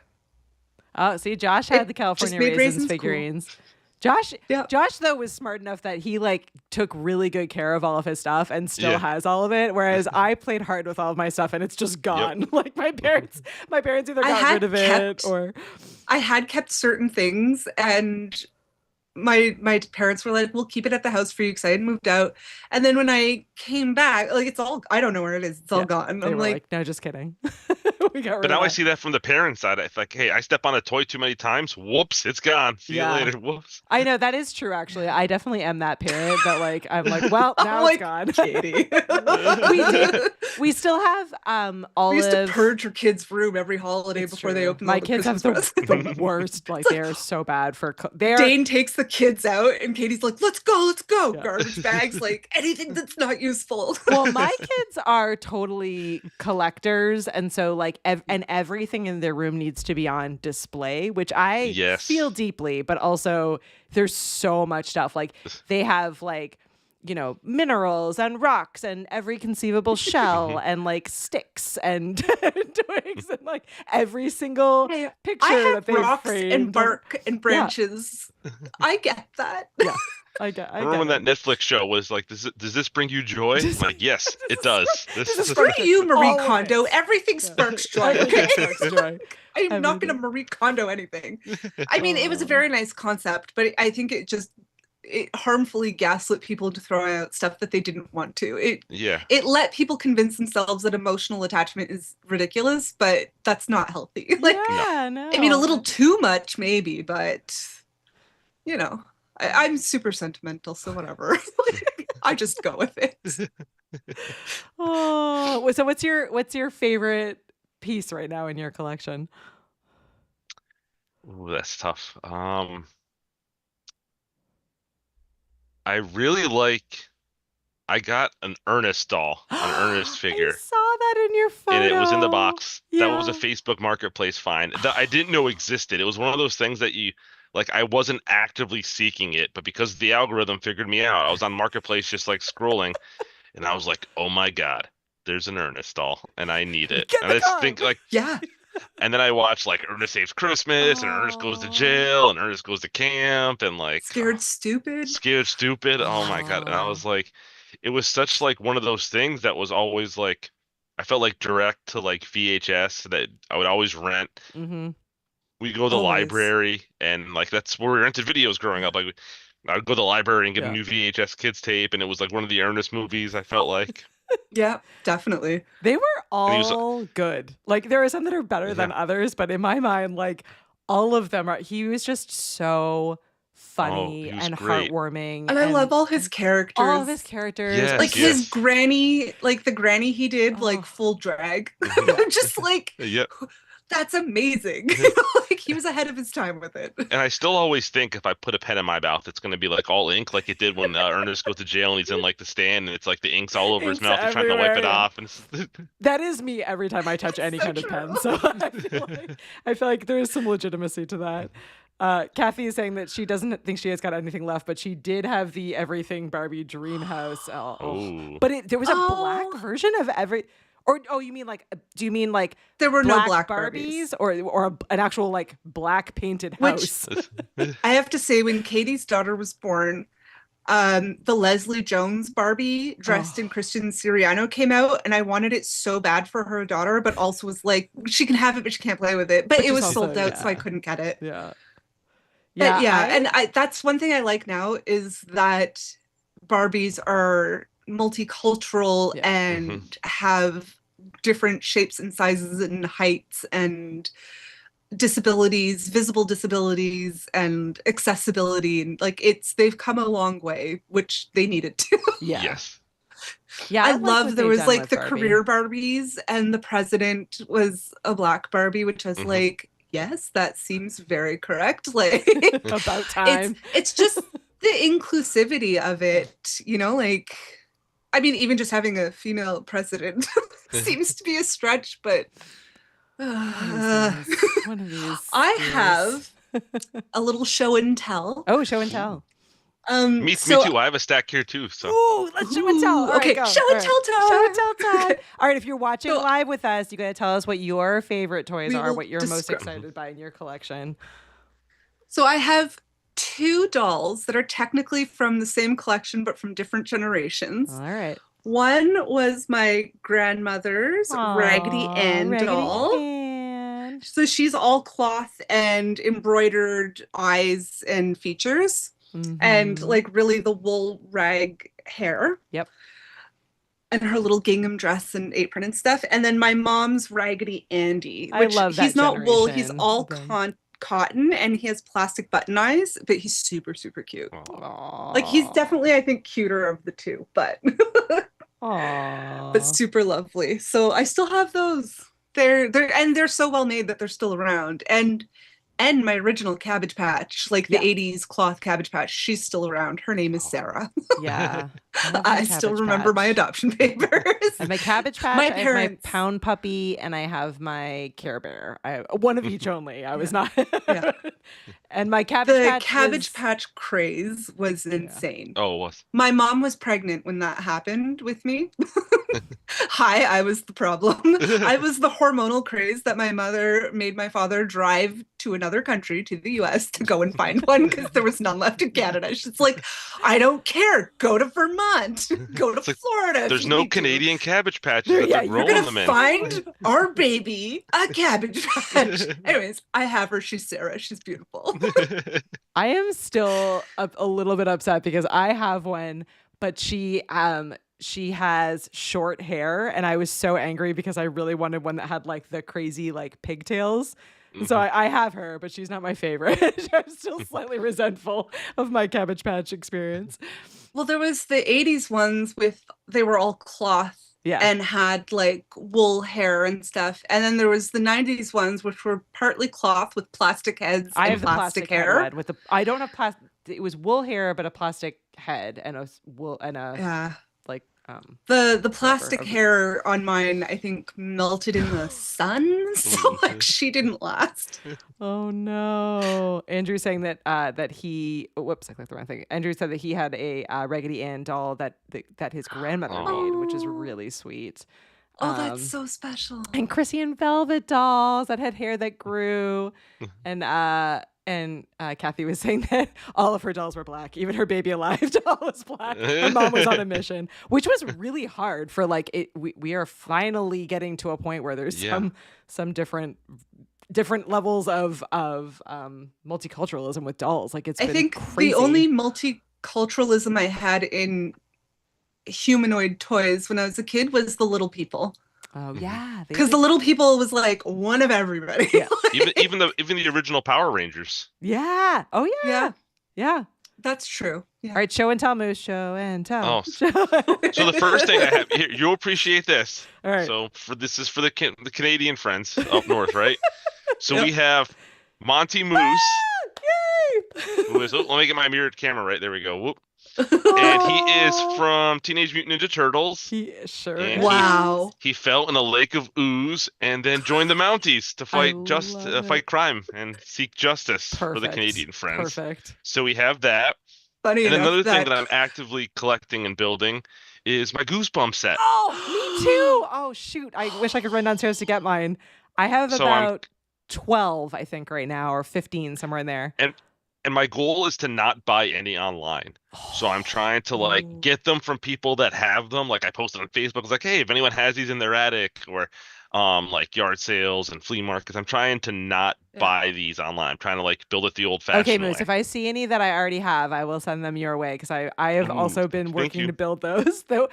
Oh, see, Josh had It the just California made raisins raisins cool. figurines. Josh, Yeah. Josh though was smart enough that he like took really good care of all of his stuff and still Yeah. has all of it. Whereas I played hard with all of my stuff and it's just gone. Like my parents either I got had rid of it kept- or I had kept certain things, and my parents were like, "We'll keep it at the house for you," because I had moved out. And then when I came back, like it's all, I don't know where it is. It's all Yeah, gone. they I'm were like, no, just kidding. We got rid But of now I that. see that from the parent side. It's like, hey, I step on a toy too many times. Whoops, it's gone. See Yeah. you later. Whoops. I know that is true. Actually, I definitely am that parent that like I'm like, well, I'm now like, it's gone. Katie. We still have We used to Olive. purge your kids' room every holiday It's before they true. opened My all the kids have Christmas the, presents. the worst. Like they are so bad for. They are. Dane takes the kids out, and Katie's like, let's go. Yeah. Garbage bags, like anything that's not useful. Well, my kids are totally collectors, and so like and everything in their room needs to be on display, which I Yes. feel deeply. But also, there's so much stuff. Like they have like, you know, minerals and rocks and every conceivable shell and like sticks and twigs and like every single Hey, picture I that have they rocks framed. and bark and branches. I get that. Yeah, I get Remember when it. that Netflix show was like, does this bring you joy? I'm like, yes, it does. This this is is Screw you, Marie All of Kondo. it. Everything sparks joy. Everything Okay? sparks joy. I'm not going to Everything. Marie Kondo anything. I mean, it was a very nice concept, but I think it harmfully gaslit people into throwing out stuff that they didn't want to. Yeah. It let people convince themselves that emotional attachment is ridiculous, but that's not healthy. Like, Yeah, no. I mean, a little too much maybe, but you know, I'm super sentimental, so whatever. I just go with it. Oh, so what's your favorite piece right now in your collection? Ooh, that's tough. I really like. I got an Ernest doll, an Ernest figure. I saw that in your photo. And it was in the box. That was a Yeah. Facebook Marketplace find that I didn't know existed. It was one of those things that you like. I wasn't actively seeking it, but because the algorithm figured me out, I was on Marketplace just like scrolling, and I was like, "Oh my God, there's an Ernest doll, and I need it." Get And the I just gun. think like, Yeah. and then I watched like Ernest Saves Christmas, and Ernest Goes to Aw. Jail, and Ernest Goes to Camp, and like Scared stupid. Scared Stupid. Oh my God. And I Aw. was like, it was such like one of those things that was always like, I felt like direct to like VHS that I would always rent. Mm-hmm. We go to the Always. library, and like that's where we rented videos growing up. Like I'd go to the library and get Yeah. a new VHS kids tape, and it was like one of the Ernest movies. I felt like Yeah, definitely. They were he was- all good. Like there are some that are better than others, but in my mind, like all of them are. He was just so funny he was and great. And I love all his characters. all of his characters. Yes, Like yes. his granny, like the granny he did, Oh. like full drag. Mhm. I'm just like, Yep. that's amazing. Like he was ahead of his time with it. And I still always think if I put a pen in my mouth, it's going to be like all ink, like it did when Ernest goes to jail and he's in like the stand, and it's like the ink's all over his Ink's mouth. He's trying to wipe it everywhere, yeah. off, and That is me every time I touch any so kind of true. pen. So I feel like there is some legitimacy to that. Kathy is saying that she doesn't think she has got anything left, but she did have the Everything Barbie Dream House. Ooh. But there was a black Oh. version of every. Or you mean like? Do you mean like There were no black black Barbies, or an actual like black painted Which- house? I have to say, when Katie's daughter was born, the Leslie Jones Barbie dressed in Christian Siriano came out, and I wanted it so bad for her daughter, but also was like, she can have it, but she can't play with it. But it Which was is sold also- out, so I yeah. couldn't get it. Yeah. But yeah, I- and that's one thing I like now is that Barbies are multicultural Yeah. and have different shapes and sizes and heights and disabilities, visible disabilities and accessibility, and like they've come a long way, which they needed to. yeah. Yes. Yeah. I like love what there they've was done like with the Barbie. career Barbies, and the president was a black Barbie, which I was Mhm. like, yes, that seems very correct. Like About time. it's just the inclusivity of it, you know, like I mean, even just having a female president seems to be a stretch, but One of these. I years. have a little show and tell. Oh, show and tell. Me too. I have a stack here too. So Ooh, let's show and tell. All right, Okay, go. show All and right. tell time. Show and tell time. All right, if you're watching So- live with us, you got to tell us what your favorite toys We are, will what you're most describe- excited by in your collection. So I have two dolls that are technically from the same collection but from different generations. All right. One was my grandmother's Raggedy Aw, Ann Raggedy doll. Ann. So she's all cloth and embroidered eyes and features, and Mhm. like really the wool rag hair. Yep. And her little gingham dress and apron and stuff. And then my mom's Raggedy Andy, I which love that he's not wool, he's generation all then. cotton, and he has plastic button eyes, but he's super, super cute. Aw. Like he's definitely, I think, cuter of the two, but Aw. but super lovely. So I still have those. They're so well made that they're still around. And my original Cabbage Patch, like the Yeah. 80s cloth Cabbage Patch, she's still around. Her name is Sarah. Yeah. love I my still Cabbage remember my Patch. adoption papers. I have my Cabbage Patch, My I have my parents- Pound Puppy, and I have my Care Bear. One of each only. I was not. Yeah. And my Cabbage The Patch Cabbage was- Patch craze was insane. oh, it was. My mom was pregnant when that happened with me. Hi, I was the problem. I was the hormonal craze that my mother made my father drive to another country, to the US, to go and find one because there was none left in Canada. She's like, I don't care. Go to Vermont. Go to It's like, Florida. if There's you no need to. Canadian Cabbage Patches Yeah, that they're you're You're rolling gonna them in. find our baby a Cabbage Patch. Anyways, I have her. She's Sarah. She's beautiful. I am still a little bit upset because I have one, but she has short hair, and I was so angry because I really wanted one that had like the crazy like pigtails. And so I have her, but she's not my favorite. I'm still slightly resentful of my Cabbage Patch experience. Well, there was the 80s ones they were all cloth Yeah. and had like wool hair and stuff. And then there was the 90s ones, which were partly cloth with plastic heads I and have the plastic hair. head with the. I don't have plastic. It was wool hair, but a plastic head and a wool and a Yeah. like The plastic of- hair on mine, I think, melted in the sun. So like she didn't last. Oh no! Andrew's saying that whoops, I clicked the wrong thing. Andrew said that he had a Raggedy Ann doll that his grandmother made, which is really sweet. Oh, that's so special. And Chrissy and Velvet dolls that had hair that grew, and Kathy was saying that all of her dolls were black. Even her Baby Alive doll was black. Her mom was on a mission, which was really hard for like it. We are finally getting to a point where there's Yeah. Mm-hmm. some different levels of multiculturalism with dolls. Like I been think crazy. the only multiculturalism I had in humanoid toys when I was a kid was the Little People. Oh yeah, they Because did- the Little People was like one of everybody. Yeah. even the original Power Rangers. yeah. Oh yeah. Yeah. Yeah. That's true. Yeah. All right, show and tell, Moose. Show and tell. Oh, Show- So the first thing I have here, you'll appreciate this. All right. So this is for the Canadian friends up north, right? So we have Monty Moose. Yay! Who is, let me get my mirrored camera right. There we go. Whoop. And he is from Teenage Mutant Ninja Turtles. He sure And is. Wow. He fell in a lake of ooze and then joined the Mounties to fight love it. fight crime and seek justice for the Perfect. Canadian friends. Perfect. So we have that. Funny And enough another thing that that I'm actively collecting and building is my Goosebumps set. Oh, me too. Oh shoot. I wish I could run downstairs to get mine. I have So I'm about 12, I think, right now, or 15, somewhere in there. and and my goal is to not buy any online. So I'm trying to like Ooh. get them from people that have them. Like I posted on Facebook, I was like, hey, if anyone has these in their attic or like yard sales and flea markets, I'm trying to not Yeah. buy these online. I'm trying to like build it the Okay, old-fashioned Moose, way. if I see any that I already have, I will send them your way because I have Ooh, also been thank working you. to build those. Though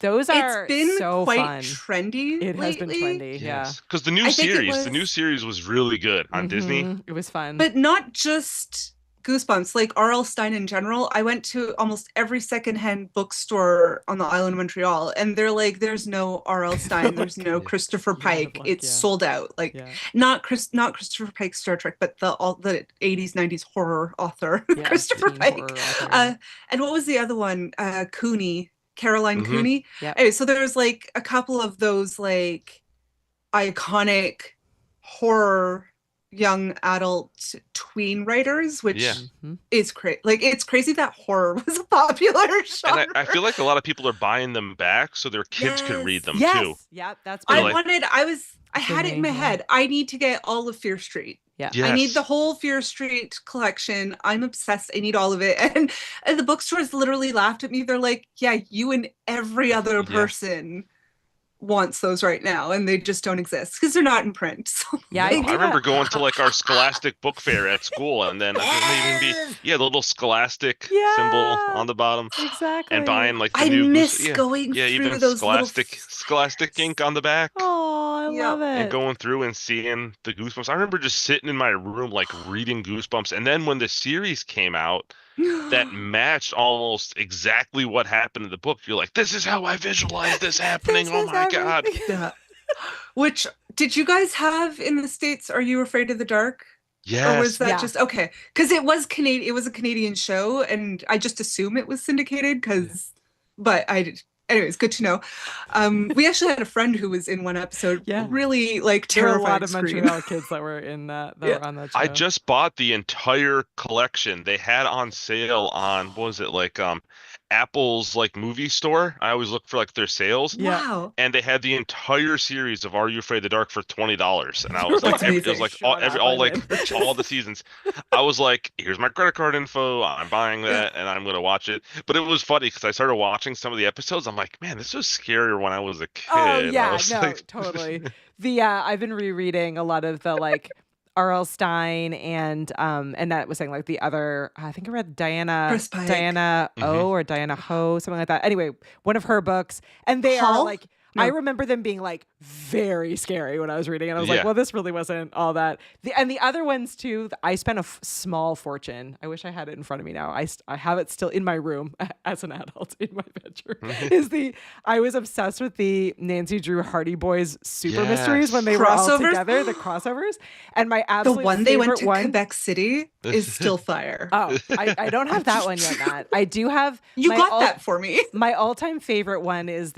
those are It's been so quite fun. trendy It has been lately, trendy, yeah. Yes, because the I think it new was, series was really good on Disney. It was fun. but not just Goosebumps, like R.L. Stein in general. I went to almost every secondhand bookstore on the island of Montreal, and they're like, "There's no R.L. Stein, there's no Christopher Pike. It's sold out." Like, yeah. not Christopher Pike Star Trek, but the 80s 90s horror author Yeah, Christopher teen Pike. horror author, yeah. And what was the other one? Cooney, Caroline Mhm. Cooney. Yep. Anyway, so there's like a couple of those like iconic horror young adult tween writers, which Yeah. Mhm. is crazy. Like, it's crazy that horror was a popular And genre. I feel like a lot of people are buying them back so their kids could read them too. Yes. Yep, that's They're been like- I had it in my head. I need to get all of Fear Street. yeah. I need the Yes. whole Fear Street collection. I'm obsessed. I need all of it. And the bookstores literally laughed at me. They're like, yeah, you and every other Yeah. person wants those right now, and they just don't exist because they're not in print. So, Yeah, No, paid I remember a- going to like our Scholastic book fair at school, and then there may even be the little Scholastic symbol Yeah. on the bottom, Exactly. and buying like the I new miss going yeah, through even those little Scholastic ink on the back, Oh, I Yeah. love it. and going through and seeing the Goosebumps. I remember just sitting in my room like reading Goosebumps, and then when the series came out that matched almost exactly what happened in the book, you're like, this is how I visualize this happening. This Oh is my God. everything. Yeah. Which did you guys have in the States? Are You Afraid of the Dark? Or was Yes. that Yeah. just okay? Because it was Canadian. It was a Canadian show, and I just assume it was syndicated. But anyways, good to know. We actually had a friend who was in one episode. Yeah. Really like There were a terrifying lot of scream. Montreal kids that were in that Yeah. were on that show. I just bought the entire collection. They had on sale on what was it like Apple's like movie store. I always look for like their sales. Yeah. Wow. And they had the entire series of Are You Afraid of the Dark for $20. And I was like, That's it was amazing. like Shut up, all I like win. all the seasons. I was like, here's my credit card info. I'm buying that and I'm gonna watch it. But it was funny because I started watching some of the episodes. I'm like, man, this was scarier when I was a kid. Oh I yeah, was no, like, totally. The I've been rereading a lot of the like R.L. Stein and that was saying like the other I think I read Chris Pike. Diana O or Diana Ho, something like that. Anyway, one of her books, and they are Hall? like No. I remember them being like very scary when I was reading, and I was like, Yeah. well, this really wasn't all that. And the other ones too, I spent a small fortune. I wish I had it in front of me now. I have it still in my room as an adult in my bedroom. I was obsessed with the Nancy Drew Hardy Boys super mysteries when they were all Crossovers? together, the crossovers. And my The absolute one they went favorite to one. Quebec City is still fire. Oh, I don't have that one yet, Matt. I do have. You my got that for me. My all-time favorite one is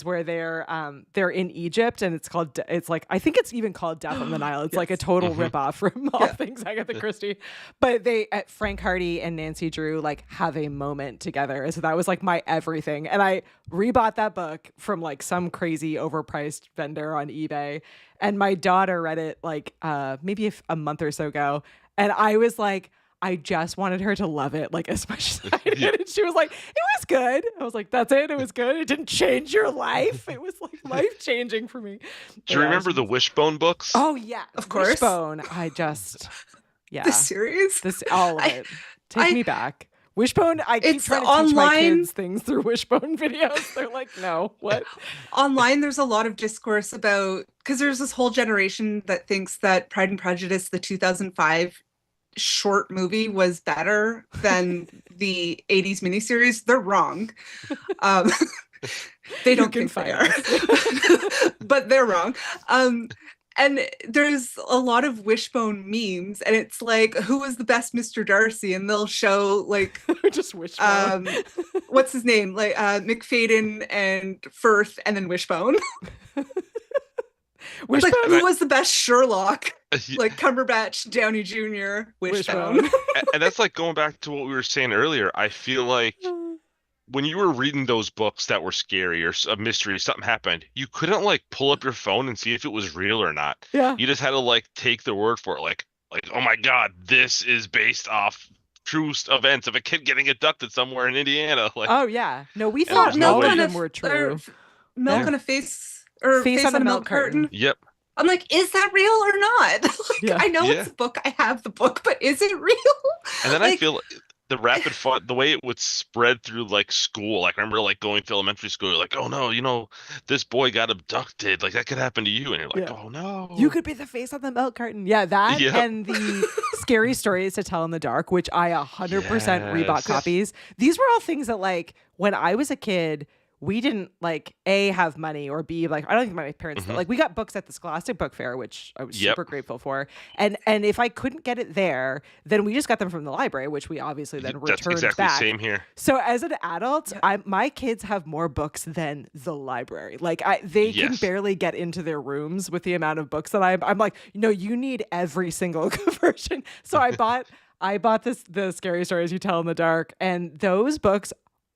where they're in Egypt, and it's like I think it's even called Death on the Nile. It's like a total ripoff from all things Agatha Christie. But Frank Hardy and Nancy Drew like have a moment together, so that was like my everything. And I rebought that book from like some crazy overpriced vendor on eBay, and my daughter read it like maybe a month or so ago, and I was like, I just wanted her to love it like as much as I did. Yeah. And she was like, it was good. I was like, that's it. It was good. It didn't change your life. It was like life changing for me. do you remember the Wishbone books? Oh yeah. Of course. Wishbone. Yeah. The series. All of I- it. Take I- me back. Wishbone, I keep It's trying to teach my online. kids things through Wishbone videos. They're like, no, what? Online, there's a lot of discourse about, because there's this whole generation that thinks that Pride and Prejudice, the 2005 short movie, was better than the 80s miniseries. They're wrong. Um, they don't You think can they find are, but they're wrong. And there's a lot of Wishbone memes, and it's like, who was the best Mr. Darcy? And they'll show like Just Wishbone. what's his name? Like McFadden and Firth, and then Wishbone. Wishbone. Like, who was the best Sherlock? Yeah. Like Cumberbatch, Downey Jr., Wishbone. Wishbone. And that's like going back to what we were saying earlier. I feel like when you were reading those books that were scary or a mystery, something happened, you couldn't like pull up your phone and see if it was real or not. Yeah. You just had to like take the word for it, like oh my God, this is based off true events of a kid getting abducted somewhere in Indiana. Like, Oh yeah. No, we and thought there's no all way. of them were true. Milk Yeah. on a face or Face face on on a a milk milk carton. Yep. I'm like, is that real or not? Like, Yeah. I know Yeah. it's a book. I have the book, but is it real? And then I Like, feel the rapid fire, the way it would spread through like school. Like I remember like going to elementary school, you're like, oh no, this boy got abducted. Like that could happen to you, and you're like, Yeah. oh no. You could be the face on the milk carton. Yeah, that Yep. and the scary stories to tell in the dark, which I 100% rebought Yes. copies. These were all things that like when I was a kid, we didn't like A, have money, or B, like I don't think my parents Mhm. like we got books at the Scholastic Book Fair, which I was Yep. super grateful for. And if I couldn't get it there, then we just got them from the library, which we obviously then That's returned exactly back. same here. So as an adult, Yeah. my kids have more books than the library. Like they can Yes. barely get into their rooms with the amount of books that I'm like, no, you need every single version. So I bought the scary stories you tell in the dark, and those books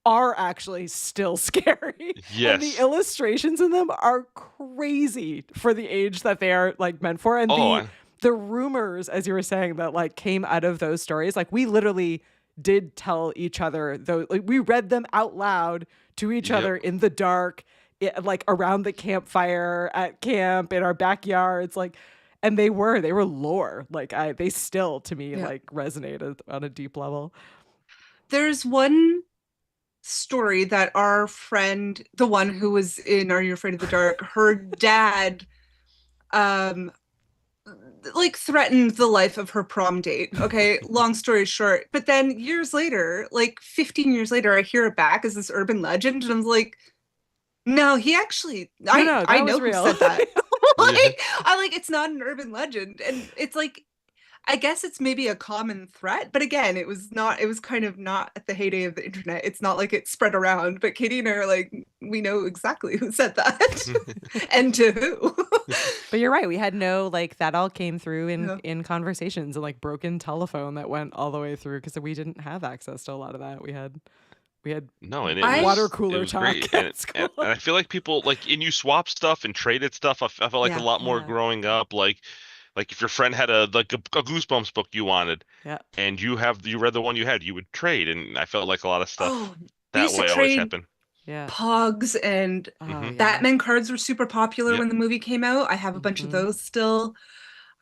are actually still scary. And the Yes. illustrations in them are crazy for the age that they are like meant for. And Oh, the rumors, as you were saying, that like came out of those stories, like we literally did tell each other though, like we read them out loud to each Yep. other in the dark, like around the campfire at camp in our backyards, like, and they were lore. Like they still to me Yeah. like resonated on a deep level. there's one story that our friend, the one who was in Are You Afraid of the Dark, her dad like threatened the life of her prom date. Okay, long story short. But then years later, like 15 years later, I hear it back as this urban legend, and I'm like, no, he actually, No, I that was know who real. said that. Yeah. It's not an urban legend, and it's like, I guess it's maybe a common threat, but again, it was kind of not at the heyday of the internet. It's not like it spread around, but Katie and I are like, we know exactly who said that and to who. But you're right. We had no like that all came through Yeah. in conversations and like broken telephone that went all the way through because we didn't have access to a lot of that. We had No, and it I- was, water it cooler was talk great. at And school. I feel like people like, and you swap stuff and traded stuff. I felt like Yeah. a lot more Yeah. growing up. Like if your friend had a Goosebumps book you wanted, Yeah. and you read the one you had, you would trade. And I felt like a lot of stuff Oh, we that used to way always trade happened. Yeah. Pogs, and Oh, Mhm. yeah. Batman cards were super popular Yep. when the movie came out. I have a bunch of Mhm. those still.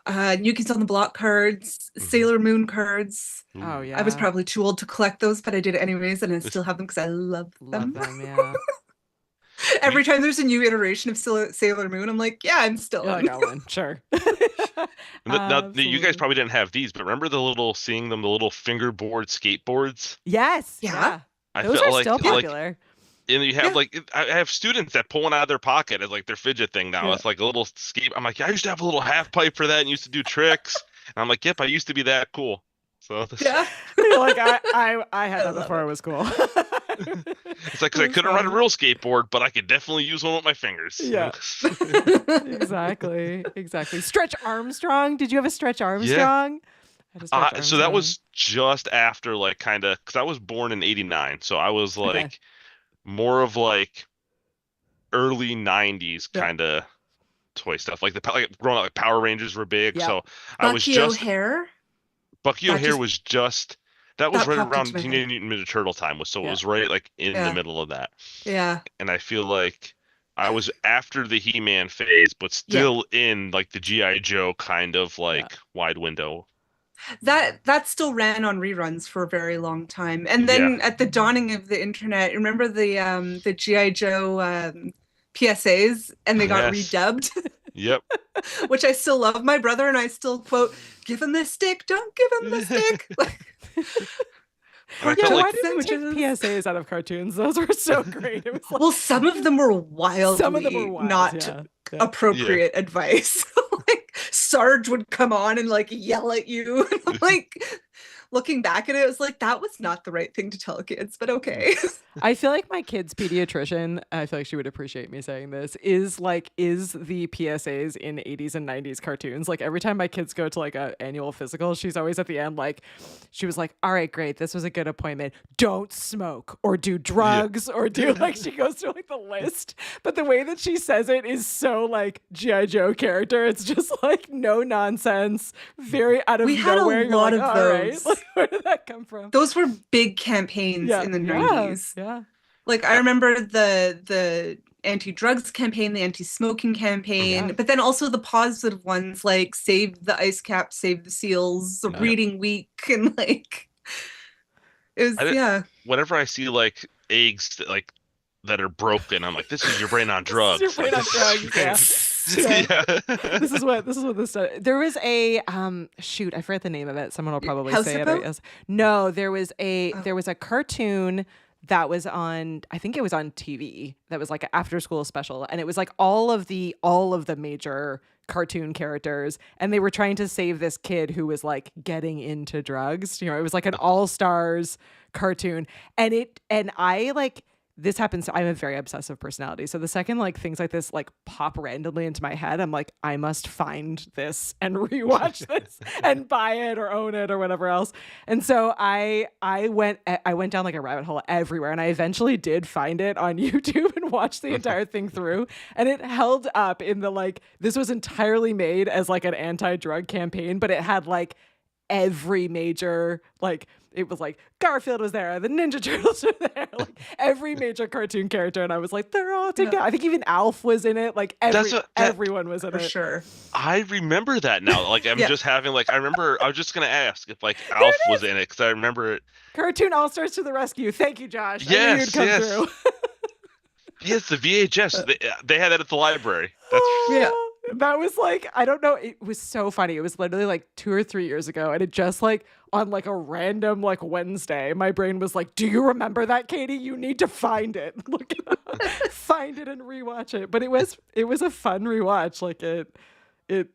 New Kids on the Block cards, Mhm. Sailor Moon cards. Oh Ooh. yeah. I was probably too old to collect those, but I did it anyways, and I still have them because I love them. Love them. Yeah. Every time there's a new iteration of Sailor Moon, I'm like, yeah, I'm still You're in. like, I'll win. Sure. Now, you guys Absolutely. probably didn't have these, but remember the little fingerboard skateboards? Yes. Yeah. Yeah. I Those felt are like still like popular. and you have Yeah. like I have students that pull one out of their pocket as like their fidget thing now. Yeah. It's like a little skate. I'm like, I used to have a little half pipe for that and used to do tricks. And I'm like, yep, I used to be that cool. So Yeah. You're like I had I that love before it. it was cool. it's like 'cause I couldn't ride a real skateboard, but I could definitely use one with my fingers. Yeah. Exactly. Stretch Armstrong. Did you have a Stretch Armstrong? I had a Stretch So that Armstrong. was just after like kind of because I was born in '89, so I was Okay. like more of like early '90s Yeah. kind of toy stuff. Like growing up, like Power Rangers were big, Yeah. so I was Bucky just O'Hare. Bucky That O'Hare just- was just that was that right popped around into my Teenage head. Mutant Ninja Turtle time, so Yeah. it was right like in Yeah. the middle of that. Yeah. And I feel like I was after the He-Man phase, but still in like the G.I. Joe kind of like wide window. That still ran on reruns for a very long time. And then at the dawning of the internet, remember the G.I. Joe PSAs, and they got Yes. redubbed, Yep. which I still love. My brother and I still quote, "Give him the stick, don't give him the stick." And I Yeah, felt why like did they take sandwiches. PSAs out of cartoons? Those were so great. It was like, Well, some of them were wildly some of them were wild, not yeah. appropriate advice. Like Sarge would come on and like yell at you. Like looking back at it, I was like, that was not the right thing to tell kids, but okay. I feel like my kid's pediatrician, I feel like she would appreciate me saying this, is the PSAs in 80s and 90s cartoons. Like every time my kids go to like a annual physical, she's always at the end like, she was like, all right, great, this was a good appointment. Don't smoke or do drugs or do like, she goes through like the list. But the way that she says it is so like G.I. Joe character. It's just like no nonsense, very out of We had nowhere. a You're lot like, of all right, those. like, where did that come from? Those were big campaigns in the 90s. Yeah. Like I remember the anti-drugs campaign, the anti-smoking campaign, but then also the positive ones like Save the Ice Cap, Save the Seals, Reading Week, and like it was Whenever I see like eggs that are broken, I'm like, this is your brain on drugs. This is your brain on drugs, yeah. This is what this does. There was a shoot, I forget the name of it. Someone will probably say it. No, there was a cartoon that was on, I think it was on TV, that was like an after school special, and it was like all of the major cartoon characters, and they were trying to save this kid who was like getting into drugs. You know, it was like an all-stars cartoon, and I like, this happens. I'm a very obsessive personality. So the second like things like this like pop randomly into my head, I'm like, I must find this and rewatch this and buy it or own it or whatever else. And so I went down like a rabbit hole everywhere, and I eventually did find it on YouTube and watched the entire thing through. And it held up in the like, this was entirely made as like an anti-drug campaign, but it had like every major, like, it was like Garfield was there, the Ninja Turtles were there, like every major cartoon character, and I was like, they're all together. I think even Alf was in it. Like everyone was in for it. sure. I remember that now. Like I'm just having like, I remember. I was just gonna ask if like Alf was in it because I remember it. Cartoon All Stars to the rescue! Thank you, Josh. Yes, I knew you'd come through. Yes, the VHS. They had that at the library. That was like, I don't know. It was so funny. It was literally like 2 or 3 years ago. And it just like on like a random like Wednesday, my brain was like, do you remember that, Katie? You need to find it. Look it up. Find it and rewatch it. But it was a fun rewatch. Like it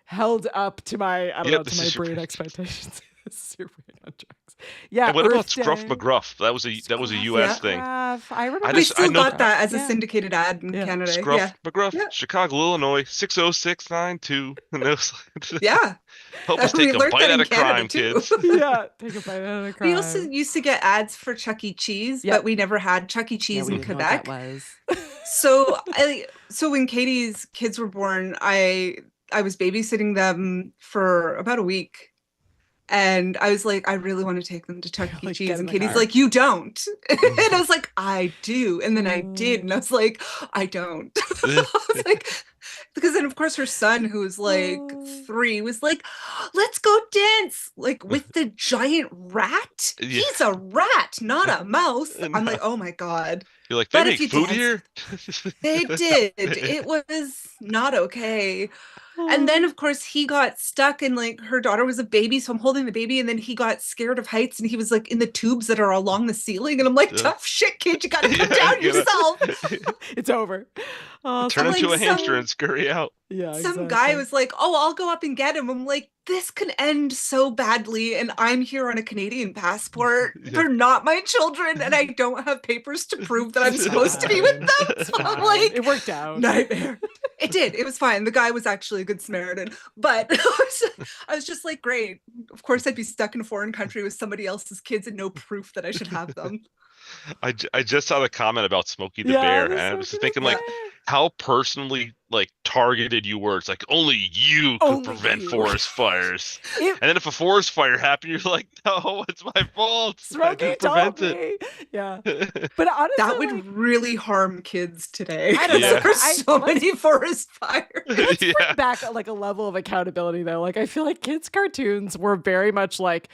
held up to my, I don't know, to my brain expectations. Super on drugs. Yeah. And what about Scruff McGruff? That was a US thing. I remember. We still got that as a syndicated ad in Canada. Scruff McGruff, Chicago, Illinois, 60692. And it was help us take a bite out of crime, kids. Yeah, take a bite out of crime. We also used to get ads for Chuck E. Cheese, but we never had Chuck E. Cheese in Quebec. So when Katie's kids were born, I was babysitting them for about a week. And I was like, I really want to take them to Chuck E. Cheese. And Katie's like, you don't. And I was like, I do. And then I did. And I was like, I don't. I was like, because then of course her son, who was like 3, was like, let's go dance like with the giant rat. He's a rat, not a mouse. I'm like, oh my God. You're like, they make food here? They did. It was not okay. And then, of course, he got stuck, and like her daughter was a baby, so I'm holding the baby, and then he got scared of heights, and he was like in the tubes that are along the ceiling, and I'm like, tough shit, kid, you gotta come down yourself. It's over. Turn into a hamster and scurry out. Yeah. Some guy was like, oh, I'll go up and get him. I'm like, this can end so badly, and I'm here on a Canadian passport. They're not my children, and I don't have papers to prove that I'm supposed to be with them. So I'm like, it worked out. Nightmare. It did. It was fine. The guy was actually a good Samaritan, but I was just like, great. Of course, I'd be stuck in a foreign country with somebody else's kids and no proof that I should have them. I just saw the comment about Smokey the Bear, and I was thinking like how personally like targeted you were. It's like only you could prevent forest fires. And then if a forest fire happened, you're like, no, it's my fault. Smokey told me. Yeah. But honestly, that would really harm kids today. I don't know. There's so many forest fires. Let's bring back like a level of accountability though. Like I feel like kids' cartoons were very much like